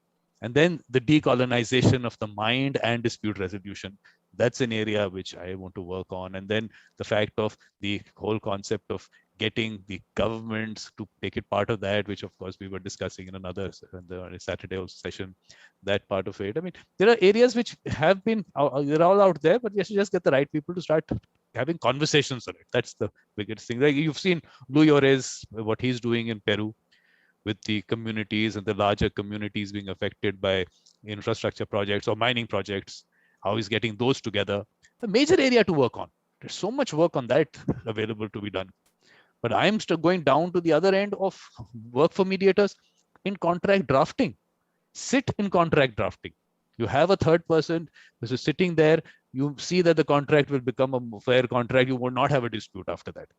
And then the decolonization of the mind and dispute resolution. That's an area which I want to work on. And then the fact of the whole concept of getting the governments to take it part of that, which of course we were discussing in another Saturday session, that part of it. I mean, there are areas which have been, they're all out there, but you just get the right people to start having conversations on it. That's the biggest thing. Like you've seen Luis Orez, what he's doing in Peru with the communities and the larger communities being affected by infrastructure projects or mining projects, how he's getting those together. A major area to work on. There's so much work on that available to be done. But I'm still going down to the other end of work for mediators in contract drafting. Sit in contract drafting. You have a third person who's sitting there. You see that the contract will become a fair contract. You will not have a dispute after that.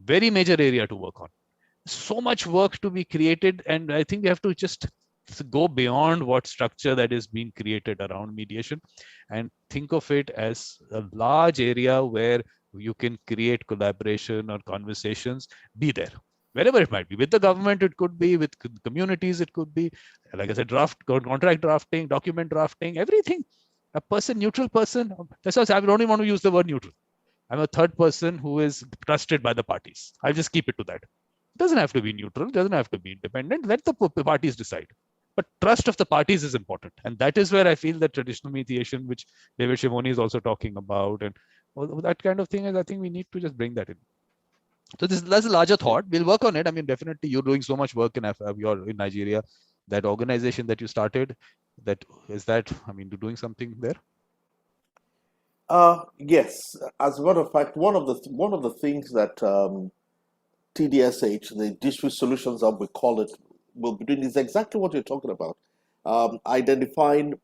Very major area to work on. So much work to be created. And I think we have to just go beyond what structure that is being created around mediation and think of it as a large area where you can create collaboration or conversations, be there. Wherever it might be, with the government, it could be, with communities, it could be, like I said, contract drafting, document drafting, everything. a person, neutral person. That's why I don't even want to use the word neutral. I'm a third person who is trusted by the parties. I'll just keep it to that. It doesn't have to be neutral, doesn't have to be independent. Let the parties decide. But trust of the parties is important. And that is where I feel that traditional mediation, which David Shimoni is also talking about, and all that kind of thing, is I think we need to just bring that in. So that's a larger thought. We'll work on it. I mean, definitely you're doing so much work in you're in Nigeria. That organization that you started, I mean, you're doing something there?
Yes. As a matter of fact, one of the things that TDSH, the District Solutions Hub, we call it, will be doing is exactly what you're talking about. Identifying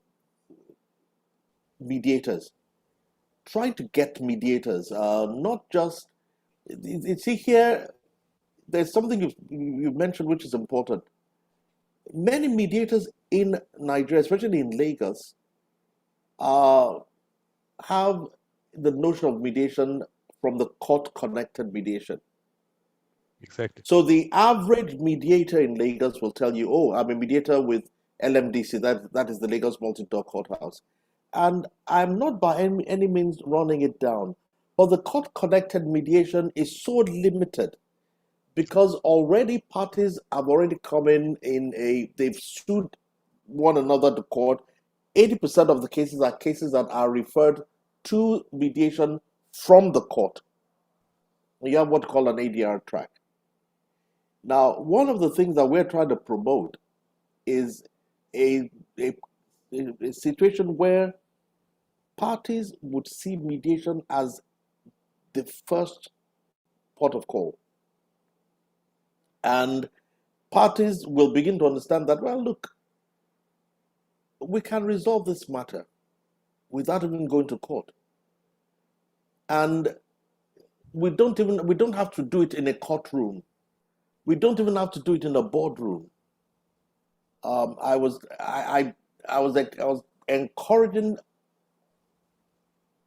mediators, trying to get mediators, not just, you see here, there's something you mentioned which is important. Many mediators in Nigeria, especially in Lagos, have the notion of mediation from the court-connected mediation.
Exactly.
So the average mediator in Lagos will tell you, oh, I'm a mediator with LMDC, that is the Lagos Multi-Door Courthouse. And I'm not by any means running it down. But the court-connected mediation is so limited because already parties have already come they've sued one another to court. 80% of the cases are cases that are referred to mediation from the court. You have what you call an ADR track. Now, one of the things that we're trying to promote is a situation where parties would see mediation as the first port of call. And parties will begin to understand that, well, look, we can resolve this matter without even going to court. And we don't have to do it in a courtroom. We don't even have to do it in a boardroom. I was encouraging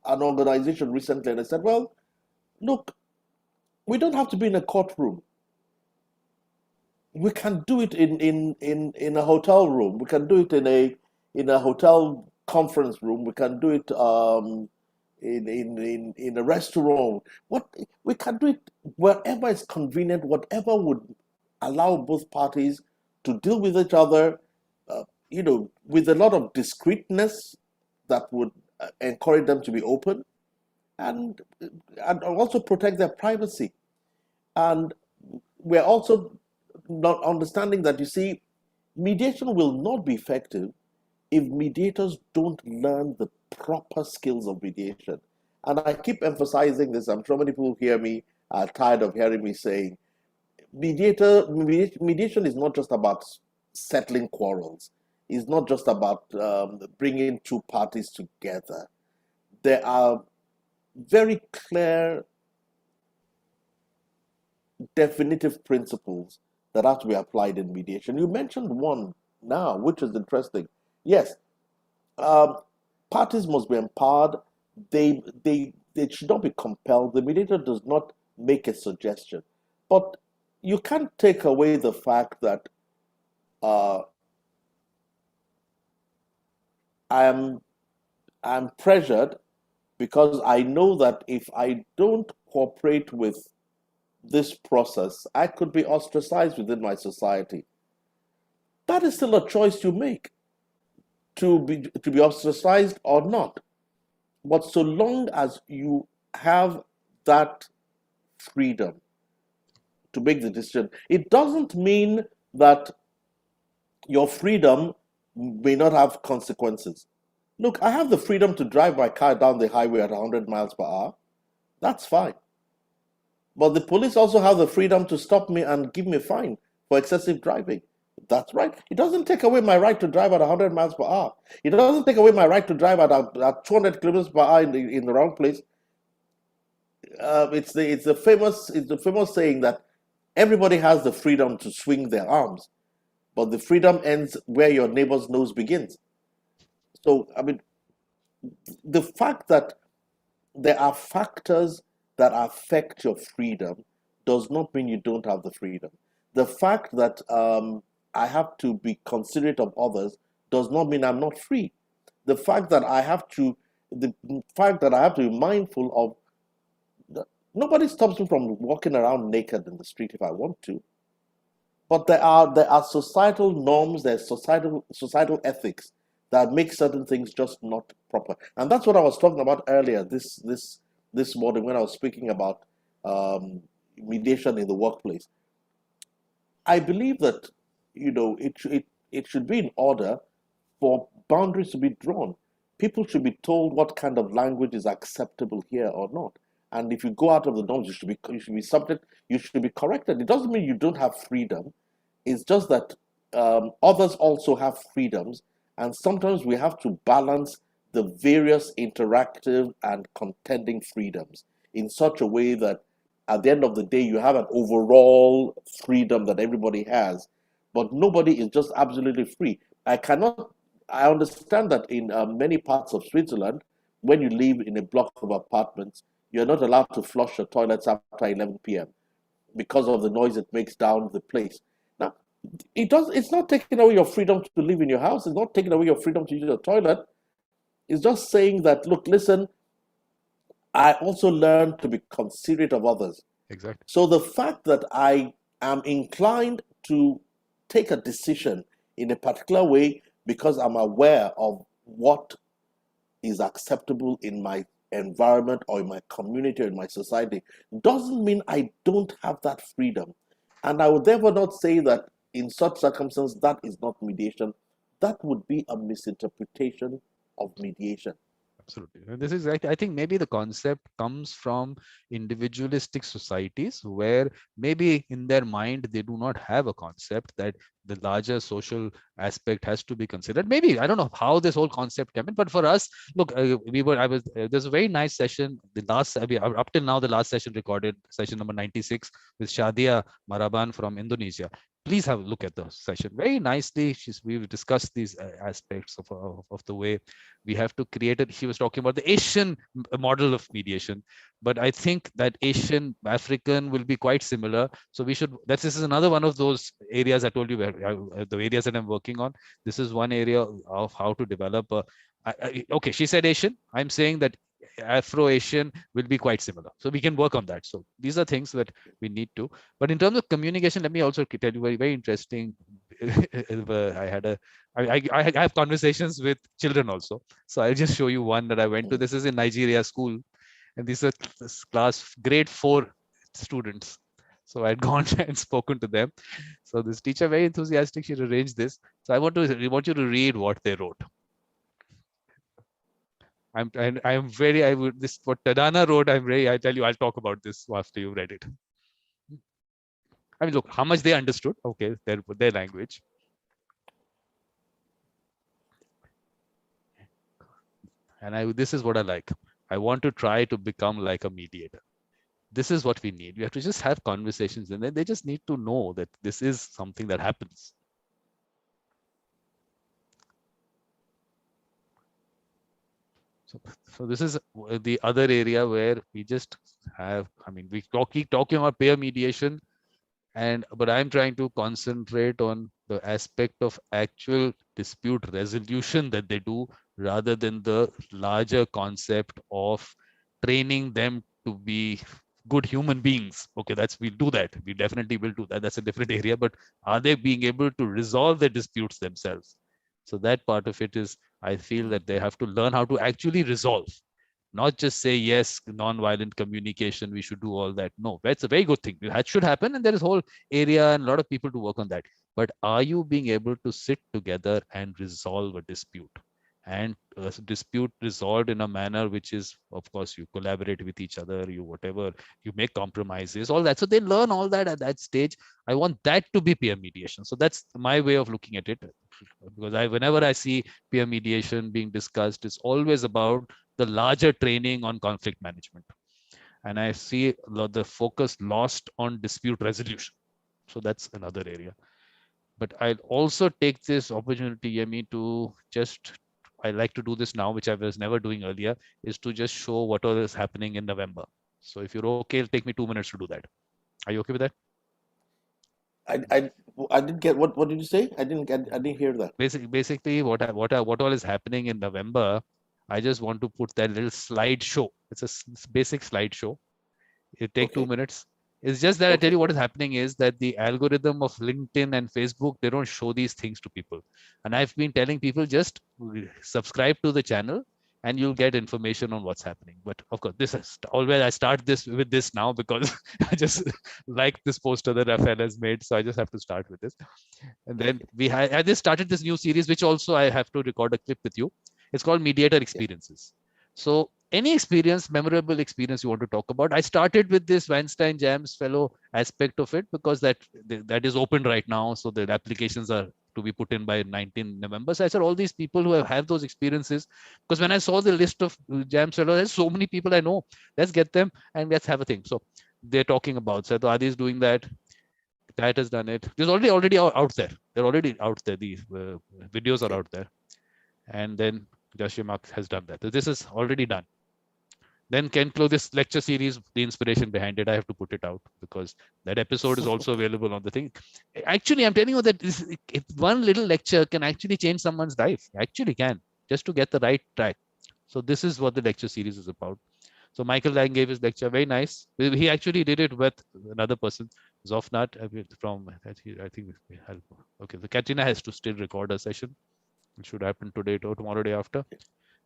an organization recently, and I said, well, look, we don't have to be in a courtroom. We can do it in a hotel room. We can do it in a hotel conference room. We can do it in a restaurant. We can do it wherever is convenient, whatever would allow both parties to deal with each other, with a lot of discreetness that would encourage them to be open and also protect their privacy. And we're also not understanding that, you see, mediation will not be effective if mediators don't learn the proper skills of mediation. And I keep emphasizing this. I'm sure many people who hear me are tired of hearing me saying, mediation is not just about settling quarrels. It's not just about bringing two parties together. There are very clear, definitive principles that have to be applied in mediation. You mentioned one now, which is interesting. Yes, parties must be empowered. They should not be compelled. The mediator does not make a suggestion. But you can't take away the fact that I'm pressured because I know that if I don't cooperate with this process, I could be ostracized within my society. That is still a choice you make, to be ostracized or not. But so long as you have that freedom to make the decision, it doesn't mean that your freedom may not have consequences. Look, I have the freedom to drive my car down the highway at 100 miles per hour. That's fine. But the police also have the freedom to stop me and give me a fine for excessive driving. That's right. It doesn't take away my right to drive at 100 miles per hour. It doesn't take away my right to drive at 200 kilometers per hour in the wrong place. It's the famous saying that everybody has the freedom to swing their arms, but the freedom ends where your neighbor's nose begins. So, I mean, the fact that there are factors that affect your freedom does not mean you don't have the freedom. The fact that I have to be considerate of others does not mean I'm not free. the fact that I have to be mindful of nobody stops me from walking around naked in the street if I want to. But there are societal norms, there's societal ethics that make certain things just not proper. And that's what I was talking about earlier this morning when I was speaking about mediation in the workplace. I believe that it should be in order for boundaries to be drawn. People should be told what kind of language is acceptable here or not. And if you go out of the norms, you should be subject. You should be corrected. It doesn't mean you don't have freedom. It's just that others also have freedoms, and sometimes we have to balance the various interactive and contending freedoms in such a way that at the end of the day, you have an overall freedom that everybody has, but nobody is just absolutely free. I understand that in many parts of Switzerland, when you live in a block of apartments, you're not allowed to flush your toilets after 11 p.m. because of the noise it makes down the place. Now, it's not taking away your freedom to live in your house. It's not taking away your freedom to use your toilet. It's just saying that, look, listen, I also learned to be considerate of others.
Exactly.
So the fact that I am inclined to take a decision in a particular way because I'm aware of what is acceptable in my environment or in my community or in my society doesn't mean I don't have that freedom. And I would therefore not say that in such circumstances that is not mediation. That would be a misinterpretation of mediation.
Absolutely. And this is right. I think maybe the concept comes from individualistic societies where maybe in their mind they do not have a concept that the larger social aspect has to be considered. Maybe I don't know how this whole concept came in, but for us, look, there's a very nice session. Up till now, the last session recorded, session number 96 with Shadia Maraban from Indonesia. Please have a look at the session. Very nicely, we've discussed these aspects of the way we have to create it. She was talking about the Asian model of mediation, but I think that Asian African will be quite similar. So we should, this is another one of those areas I told you where the areas that I'm working on. This is one area of how to develop okay, she said Asian. I'm saying that Afro-Asian will be quite similar. So we can work on that. So these are things that we need to. But in terms of communication, let me also tell you very, very interesting. I have conversations with children also. So I'll just show you one that I went to. This is in Nigeria school. And these are class grade 4 students. So I'd gone and spoken to them. So this teacher, very enthusiastic, she arranged this. So I want you to read what they wrote. This what Tadana wrote. I tell you, I'll talk about this after you read it. I mean, look, how much they understood. Okay, their language. And this is what I like. I want to try to become like a mediator. This is what we need. We have to just have conversations, and then they just need to know that this is something that happens. So this is the other area where we just have, I mean, we keep talking about peer mediation, but I'm trying to concentrate on the aspect of actual dispute resolution that they do, rather than the larger concept of training them to be good human beings. Okay, we'll do that. We definitely will do that. That's a different area. But are they being able to resolve their disputes themselves? So that part of it is, I feel that they have to learn how to actually resolve, not just say, yes, non-violent communication, we should do all that. No, that's a very good thing. That should happen. And there is a whole area and a lot of people to work on that. But are you being able to sit together and resolve a dispute? And a dispute resolved in a manner which is, of course, you collaborate with each other, you make compromises, all that. So they learn all that at that stage. I want that to be peer mediation. So that's my way of looking at it. Because whenever I see peer mediation being discussed, it's always about the larger training on conflict management. And I see the focus lost on dispute resolution. So that's another area. But I'll also take this opportunity, Yemi, I like to do this now, which I was never doing earlier, is to just show what all is happening in November. So if you're okay, it'll take me 2 minutes to do that. Are you okay with that?
I didn't get what did you say? I didn't hear that.
Basically, what all is happening in November, I just want to put that little slideshow. It's a basic slideshow. It take 2
Okay.
minutes. It's just that I tell
Okay.
you what is happening is that the algorithm of LinkedIn and Facebook, they don't show these things to people. And I've been telling people just subscribe to the channel and you'll get information on what's happening. But of course, this is always I start this with this now because I just like this poster that Rafael has made. So I just have to start with this. And then I just started this new series, which also I have to record a clip with you. It's called Mediator Experiences. So any experience, memorable experience you want to talk about. I started with this Weinstein Jams Fellow aspect of it because that is open right now. So the applications are to be put in by 19 November. So I said all these people who have those experiences, because when I saw the list of Jams Fellows, there's so many people I know. Let's get them and let's have a thing. So they're talking about. So Adi is doing that. That has done it. There's already out there. They're already out there. These videos are out there. And then Joshua has done that. So this is already done. Then Ken Cloke, this lecture series, the inspiration behind it, I have to put it out because that episode is also available on the thing. Actually, I'm telling you that if one little lecture can actually change someone's life, actually can, just to get the right track. So this is what the lecture series is about. So Michael Lang gave his lecture, very nice. He actually did it with another person, Zofnat from, I think, okay, the Katrina has to still record a session. It should happen today or tomorrow, day after.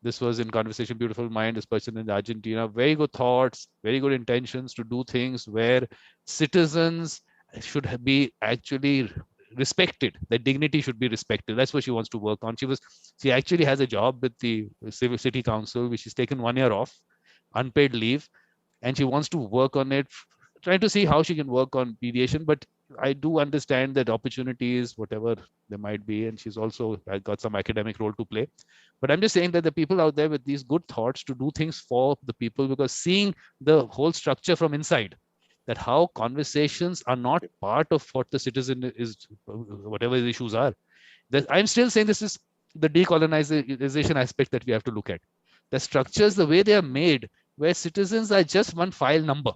This was in Conversation Beautiful Mind, this person in Argentina. Very good thoughts, very good intentions to do things where citizens should be actually respected. Their dignity should be respected. That's what she wants to work on. She actually has a job with the City Council, which she's taken 1 year off, unpaid leave, and she wants to work on it, trying to see how she can work on mediation. But I do understand that opportunities, whatever there might be, and she's also got some academic role to play. But I'm just saying that the people out there with these good thoughts to do things for the people, because seeing the whole structure from inside, that how conversations are not part of what the citizen is, whatever the issues are. That I'm still saying this is the decolonization aspect that we have to look at. The structures, the way they are made, where citizens are just one file number.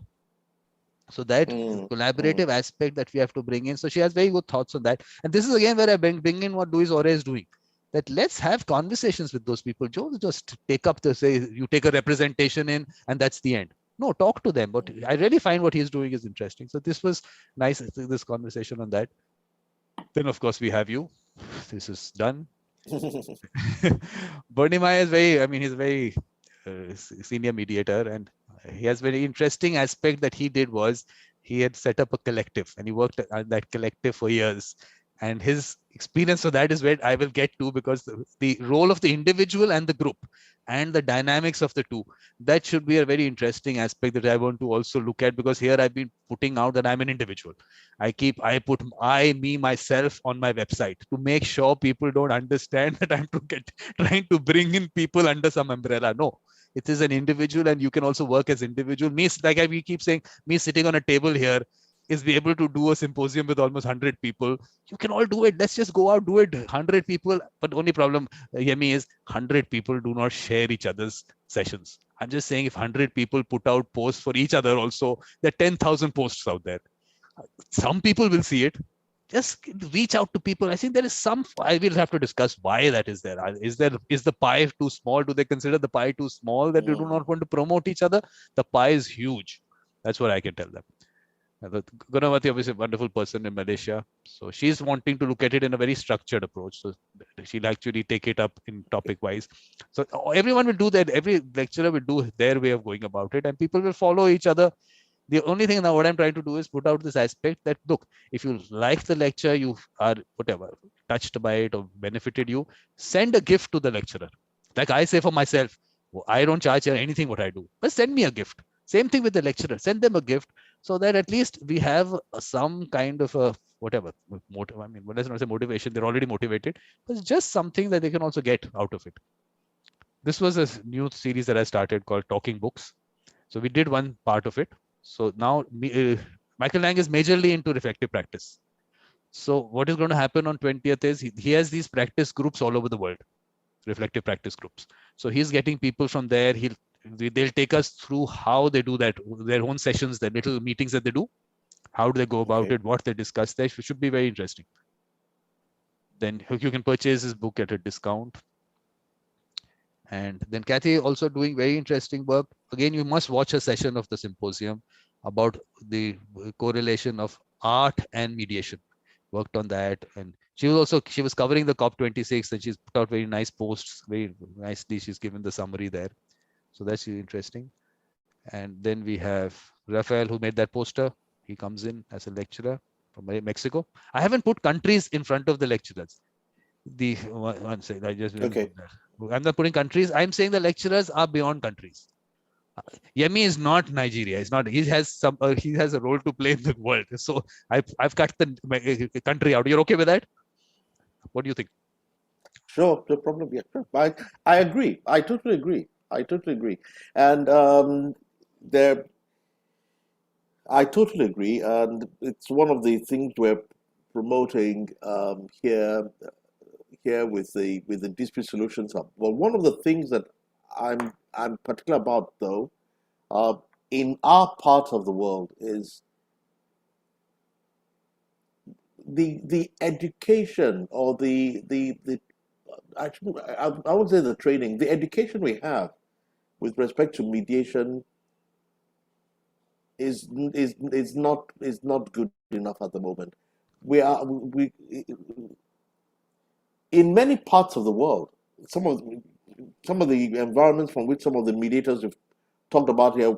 So that collaborative aspect that we have to bring in. So she has very good thoughts on that. And this is again where I bring in what Luis Ore is doing. That let's have conversations with those people. Don't just take up the, say, you take a representation in and that's the end. No, talk to them. But I really find what he's doing is interesting. So this was nice, this conversation on that. Then, of course, we have you. This is done. Bernie Maya is he's a very senior mediator, and he has very interesting aspect that he did was he had set up a collective and he worked on that collective for years. And his experience of that is where I will get to, because the role of the individual and the group and the dynamics of the two, that should be a very interesting aspect that I want to also look at, because here I've been putting out that I'm an individual. I put me, myself on my website to make sure people don't understand that I'm trying to bring in people under some umbrella. No, it is an individual, and you can also work as individual. Me, like we keep saying, me sitting on a table here is be able to do a symposium with almost 100 people. You can all do it. Let's just go out, do it. 100 people. But only problem, Yemi, is 100 people do not share each other's sessions. I'm just saying, if 100 people put out posts for each other also, there are 10,000 posts out there. Some people will see it. Just reach out to people. I think there is some, I will have to discuss why that is there. Is the pie too small? Do they consider the pie too small that they do not want to promote each other? The pie is huge. That's what I can tell them. Gunawati, obviously a wonderful person in Malaysia. So she's wanting to look at it in a very structured approach. So she'll actually take it up in topic wise. So everyone will do that. Every lecturer will do their way of going about it, and people will follow each other. The only thing now what I'm trying to do is put out this aspect that, look, if you like the lecture, you are whatever touched by it or benefited you, send a gift to the lecturer. Like I say for myself, I don't charge anything what I do, but send me a gift. Same thing with the lecturer, send them a gift, so that at least we have some kind of a whatever motive. I mean, let's not say motivation, they're already motivated, but it's just something that they can also get out of it. This was a new series that I started called Talking Books. So we did one part of it. So now Michael Lang is majorly into reflective practice. So what is going to happen on 20th is he has these practice groups all over the world, reflective practice groups. So he's getting people from there. They'll take us through how they do that, their own sessions, their little meetings that they do. How do they go about
Okay.
it? What they discuss there should be very interesting. Then you can purchase his book at a discount. And then Kathy also doing very interesting work. Again, you must watch a session of the symposium about the correlation of art and mediation. Worked on that. And she was covering the COP26, and she's put out very nice posts, very nicely. She's given the summary there. So that's really interesting. And then we have Rafael, who made that poster. He comes in as a lecturer from Mexico. I haven't put countries in front of the lecturers. One second, I just didn't
Okay.
put that. I'm not putting countries. I'm saying the lecturers are beyond countries. Yemi is not Nigeria. He's not. He has some. He has a role to play in the world. So I've cut the country out. You're okay with that? What do you think?
Sure, no problem. Yeah, sure. I agree. I totally agree. I totally agree. And there, I totally agree. And it's one of the things we're promoting here with the dispute solutions hub. Well, one of the things that I'm particular about, though, uh, in our part of the world is the education or the actually I would say the training, the education we have with respect to mediation is not good enough at the moment. We in many parts of the world, some of some of the environments from which some of the mediators have talked about here,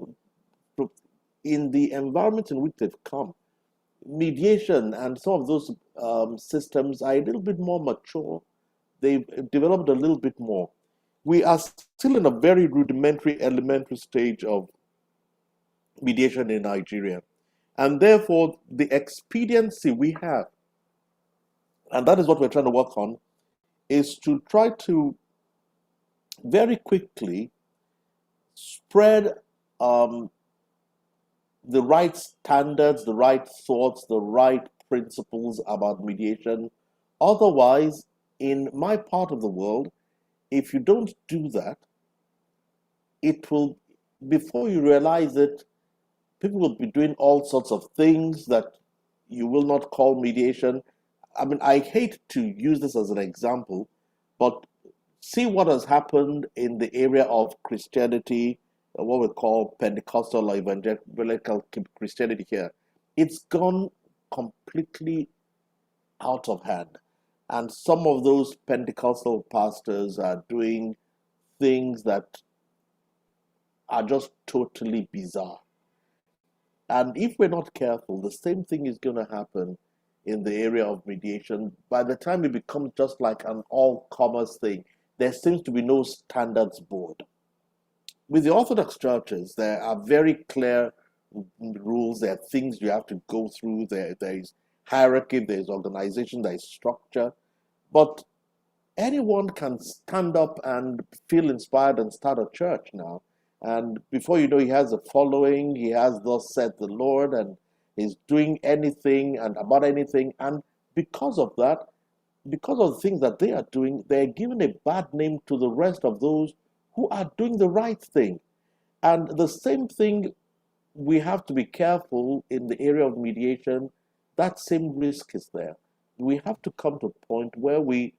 in the environments in which they've come, mediation and some of those systems are a little bit more mature. They've developed a little bit more. We are still in a very rudimentary, elementary stage of mediation in Nigeria. And therefore, the expediency we have, and that is what we're trying to work on, is to try to very quickly spread the right standards, the right thoughts, the right principles about mediation. Otherwise, in my part of the world, if you don't do that, it will, before you realize it, people will be doing all sorts of things that you will not call mediation. I mean, I hate to use this as an example, but see what has happened in the area of Christianity, what we call Pentecostal or evangelical Christianity here. It's gone completely out of hand. And some of those Pentecostal pastors are doing things that are just totally bizarre. And if we're not careful, the same thing is going to happen in the area of mediation. By the time it becomes just like an all-comers thing, there seems to be no standards board. With the Orthodox churches, there are very clear rules. There are things you have to go through. There is hierarchy, there is organization, there is structure. But anyone can stand up and feel inspired and start a church now. And before you know, he has a following, he has thus said the Lord, and he's doing anything and about anything. And because of that, because of the things that they are doing, they're giving a bad name to the rest of those who are doing the right thing. And the same thing, we have to be careful in the area of mediation. That same risk is there. We have to come to a point where we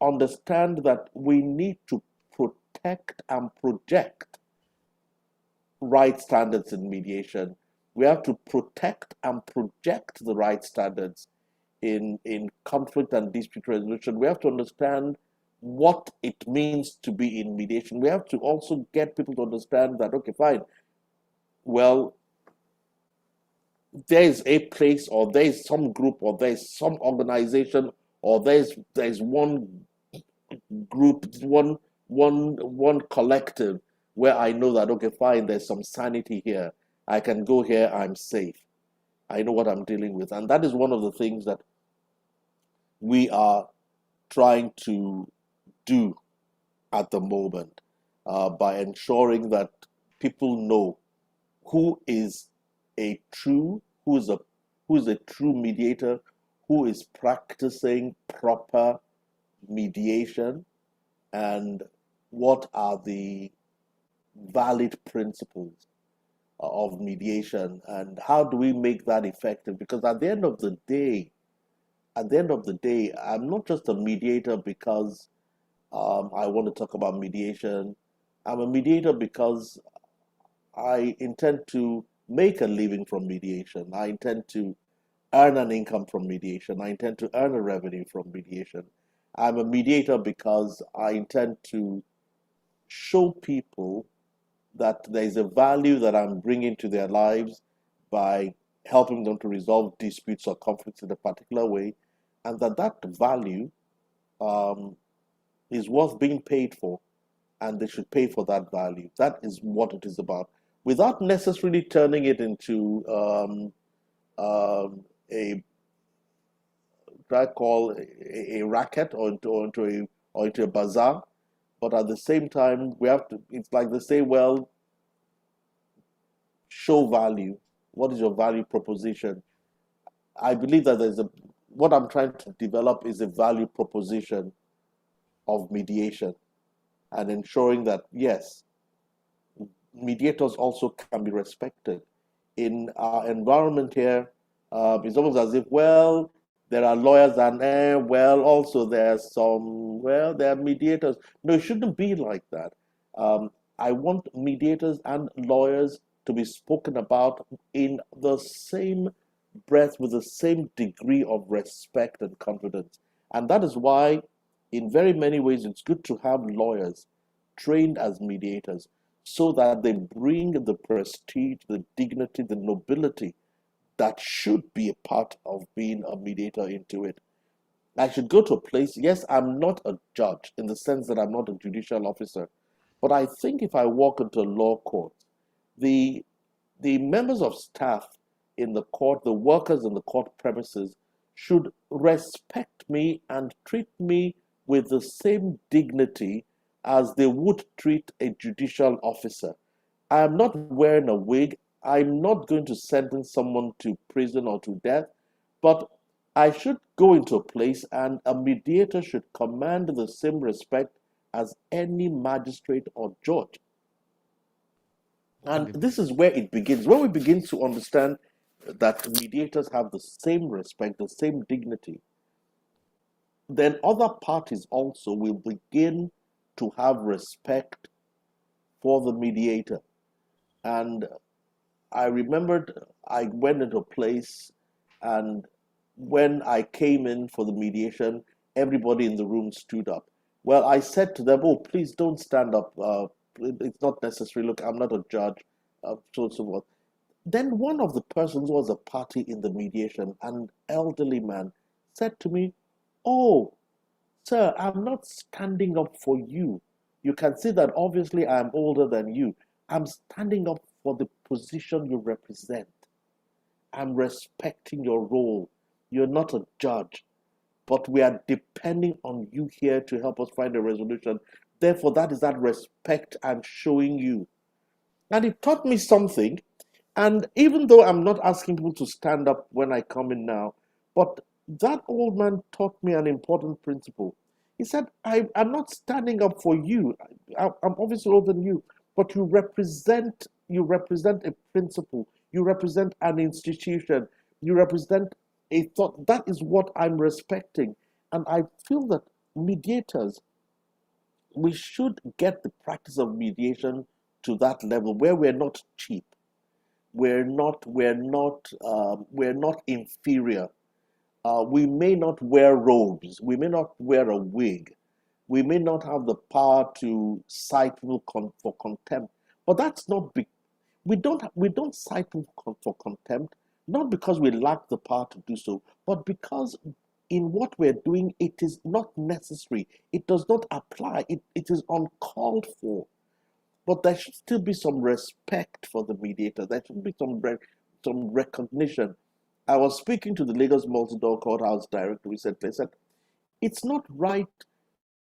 understand that we need to protect and project right standards in mediation. We have to protect and project the right standards in conflict and dispute resolution. We have to understand what it means to be in mediation. We have to also get people to understand that, okay, fine, well, there is a place, or there is some group, or there is some organization, or there's one group, one collective where I know that, okay, fine, there's some sanity here. I can go here, I'm safe. I know what I'm dealing with. And that is one of the things that we are trying to do at the moment, by ensuring that people know who is who is a true mediator, who is practicing proper mediation, and what are the valid principles of mediation, and how do we make that effective? Because at the end of the day, I'm not just a mediator because I want to talk about mediation. I'm a mediator because I intend to make a living from mediation. I intend to earn an income from mediation. I intend to earn a revenue from mediation. I'm a mediator because I intend to show people that there is a value that I'm bringing to their lives by helping them to resolve disputes or conflicts in a particular way, and that value um, is worth being paid for, and they should pay for that value. That is what it is about, without necessarily turning it into a what I call a racket or into a bazaar. But at the same time, we have to. It's like they say, well, show value. What is your value proposition? I believe that what I'm trying to develop is a value proposition of mediation, and ensuring that yes, mediators also can be respected. In our environment here, it's almost as if, well, there are lawyers and well, also there's there are mediators. No, it shouldn't be like that. I want mediators and lawyers to be spoken about in the same breath with the same degree of respect and confidence. And that is why, in very many ways, it's good to have lawyers trained as mediators so that they bring the prestige, the dignity, the nobility that should be a part of being a mediator into it. I should go to a place, yes, I'm not a judge in the sense that I'm not a judicial officer, but I think if I walk into a law court, the members of staff in the court, the workers in the court premises, should respect me and treat me with the same dignity as they would treat a judicial officer. I am not wearing a wig. I'm not going to sentence someone to prison or to death, but I should go into a place and a mediator should command the same respect as any magistrate or judge. And this is where it begins. When we begin to understand that mediators have the same respect, the same dignity, then other parties also will begin to have respect for the mediator. And I remembered I went into a place, and when I came in for the mediation, everybody in the room stood up. Well, I said to them, "Oh, please don't stand up. It's not necessary. Look, I'm not a judge." So and so forth. Then one of the persons who was a party in the mediation, an elderly man, said to me, "Oh, sir, I'm not standing up for you. You can see that obviously I'm older than you. I'm standing up for the position you represent. I'm respecting your role. You're not a judge, but we are depending on you here to help us find a resolution. Therefore, that is that respect I'm showing you." And it taught me something. And even though I'm not asking people to stand up when I come in now, but that old man taught me an important principle. He said, I'm not standing up for you. I'm obviously older than you, but you represent a principle. You represent an institution. You represent a thought. That is what I'm respecting. And I feel that mediators, we should get the practice of mediation to that level where we're not cheap. We're not inferior. We may not wear robes. We may not wear a wig. We may not have the power to cite people for contempt. But that's not we don't cite people for contempt, not because we lack the power to do so, but because in what we're doing, it is not necessary. It does not apply. It is uncalled for. But there should still be some respect for the mediator. There should be some recognition. I was speaking to the Lagos Multi-Door Courthouse director recently. I said, it's not right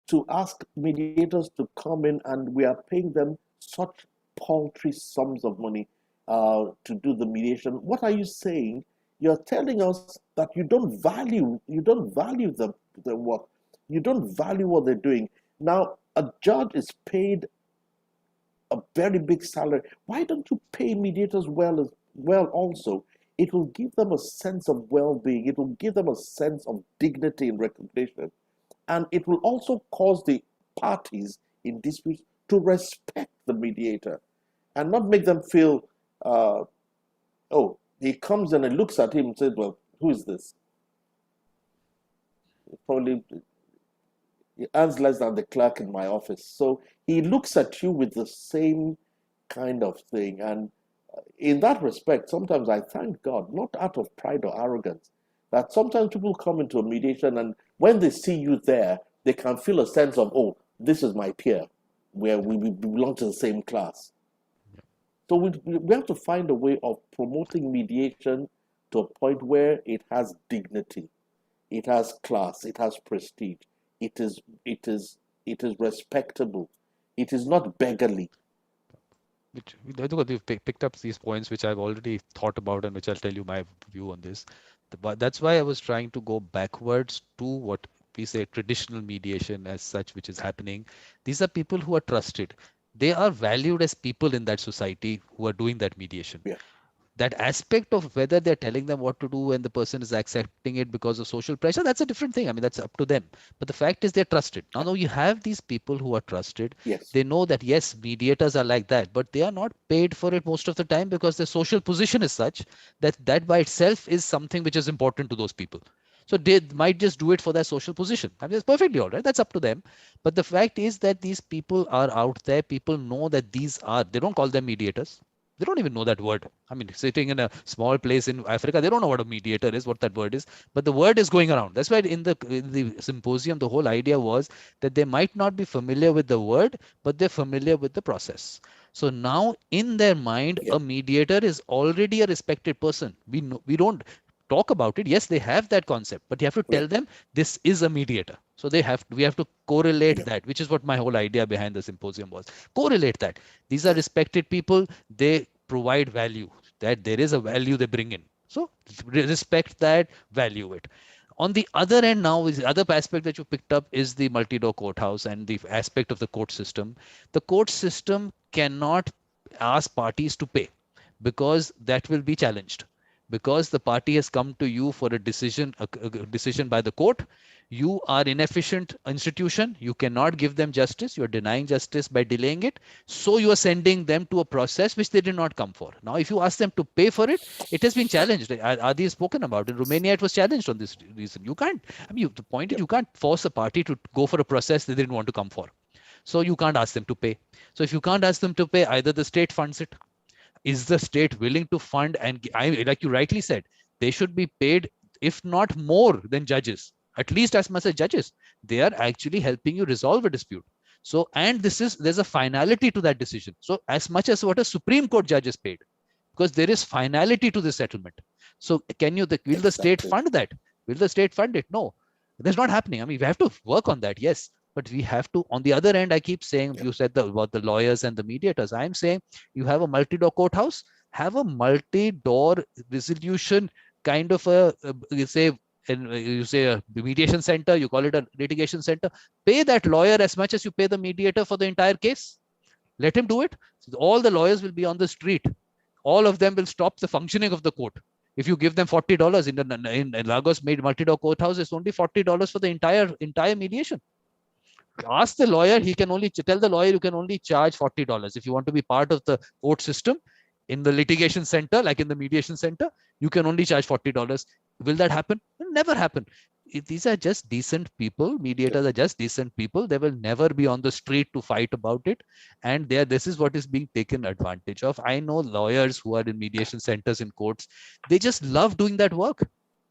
to ask mediators to come in and we are paying them such paltry sums of money to do the mediation. What are you saying? You're telling us that you don't value the work. You don't value what they're doing. Now, a judge is paid a very big salary. Why don't you pay mediators well also? It will give them a sense of well-being. It will give them a sense of dignity and recognition. And it will also cause the parties in disputes to respect the mediator and not make them feel, oh, he comes in and looks at him and says, well, who is this? Probably he earns less than the clerk in my office. So he looks at you with the same kind of thing. And in that respect, sometimes I thank God, not out of pride or arrogance, that sometimes people come into a mediation and when they see you there, they can feel a sense of, oh, this is my peer, where we belong to the same class. So we have to find a way of promoting mediation to a point where it has dignity, it has class, it has prestige, it is respectable, it is not beggarly.
Which I think you've picked up these points which I've already thought about and which I'll tell you my view on this. But that's why I was trying to go backwards to what we say traditional mediation as such, which is happening. These are people who are trusted. They are valued as people in that society who are doing that mediation.
Yeah.
That aspect of whether they're telling them what to do and the person is accepting it because of social pressure, that's a different thing. I mean, that's up to them. But the fact is they're trusted. Now you have these people who are trusted.
Yes.
They know that, yes, mediators are like that, but they are not paid for it most of the time because their social position is such that that by itself is something which is important to those people. So they might just do it for their social position. I mean, it's perfectly all right. That's up to them. But the fact is that these people are out there. People know that they don't call them mediators. They don't even know that word. I mean, sitting in a small place in Africa, they don't know what a mediator is, what that word is, but the word is going around. That's why in the symposium, the whole idea was that they might not be familiar with the word, but they're familiar with the process. So now in their mind, a mediator is already a respected person. We don't talk about it. Yes, they have that concept, but you have to tell them this is a mediator. So we have to correlate that, which is what my whole idea behind the symposium was. Correlate that. These are respected people. They provide value, that there is a value they bring in. So respect that, value it. On the other end now is the other aspect that you picked up is the multi-door courthouse and the aspect of the court system. The court system cannot ask parties to pay because that will be challenged. Because the party has come to you for a decision by the court, you are inefficient institution. You cannot give them justice. You're denying justice by delaying it. So you are sending them to a process which they did not come for. Now, if you ask them to pay for it, it has been challenged. Adi has spoken about it. In Romania, it was challenged on this reason. You can't, I mean, the point is you can't force a party to go for a process they didn't want to come for. So you can't ask them to pay. So if you can't ask them to pay, either the state funds it. Is the state willing to fund? And like you rightly said, they should be paid, if not more than judges, at least as much as judges. They are actually helping you resolve a dispute. So, and there's a finality to that decision. So as much as what a Supreme Court judge is paid, because there is finality to the settlement. So will the state fund that? Will the state fund it? No, that's not happening. I mean, we have to work on that. Yes. But we have to, on the other end, I keep saying, you said about the lawyers and the mediators. I'm saying you have a multi-door courthouse, have a multi-door resolution kind of you say a mediation center, you call it a litigation center. Pay that lawyer as much as you pay the mediator for the entire case. Let him do it. So all the lawyers will be on the street. All of them will stop the functioning of the court. If you give them $40 in Lagos made multi-door courthouse, it's only $40 for the entire mediation. Ask the lawyer, he can only tell the lawyer you can only charge $40. If you want to be part of the court system in the litigation center, like in the mediation center, you can only charge $40. Will that happen? It will never happen. These are just decent people. Mediators are just decent people. They will never be on the street to fight about it. And this is what is being taken advantage of. I know lawyers who are in mediation centers in courts. They just love doing that work.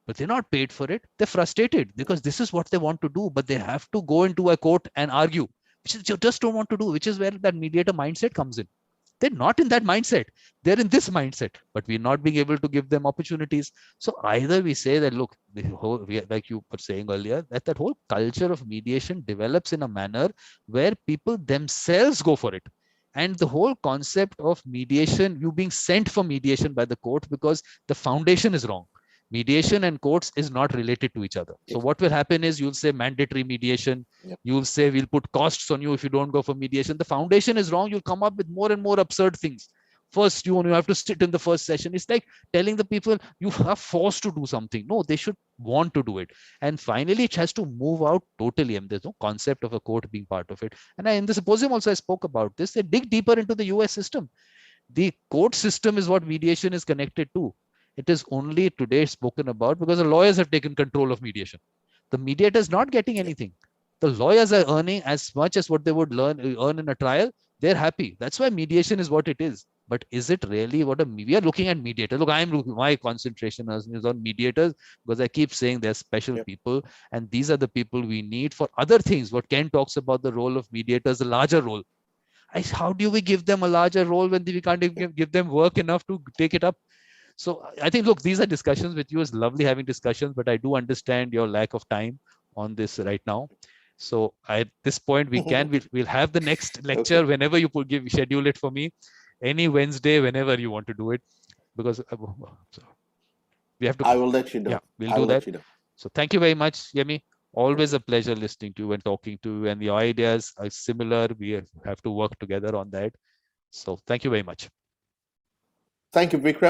But they're not paid for it. They're frustrated because this is what they want to do, but they have to go into a court and argue, which is you just don't want to do, which is where that mediator mindset comes in. They're not in that mindset. They're in this mindset, but we're not being able to give them opportunities. So either we say that, look, like you were saying earlier, that whole culture of mediation develops in a manner where people themselves go for it. And the whole concept of mediation, you being sent for mediation by the court because the foundation is wrong. mediation and courts is not related to each other. So what will happen is you'll say mandatory mediation.
Yep.
You'll say we'll put costs on you if you don't go for mediation. The foundation is wrong. You'll come up with more and more absurd things. First, you have to sit in the first session. It's like telling the people you are forced to do something. No, they should want to do it. And finally, it has to move out totally. And there's no concept of a court being part of it. And in the symposium also, I spoke about this. They dig deeper into the US system. The court system is what mediation is connected to. It is only today spoken about because the lawyers have taken control of mediation. The mediator is not getting anything. The lawyers are earning as much as what they would earn in a trial. They're happy. That's why mediation is what it is. But is it really what we are looking at mediator? Look, my concentration is on mediators because I keep saying they're special people, and these are the people we need for other things. What Ken talks about the role of mediators, a larger role. How do we give them a larger role when we can't give them work enough to take it up? So I think, look, these are discussions with you. It's lovely having discussions, but I do understand your lack of time on this right now. So at this point, we'll have the next lecture whenever you schedule it for me, any Wednesday, whenever you want to do it, because we have to.
I will let you know.
Yeah, we'll do that. So thank you very much, Yemi. Always a pleasure listening to you and talking to you, and your ideas are similar. We have to work together on that. So thank you very much.
Thank you, Vikram.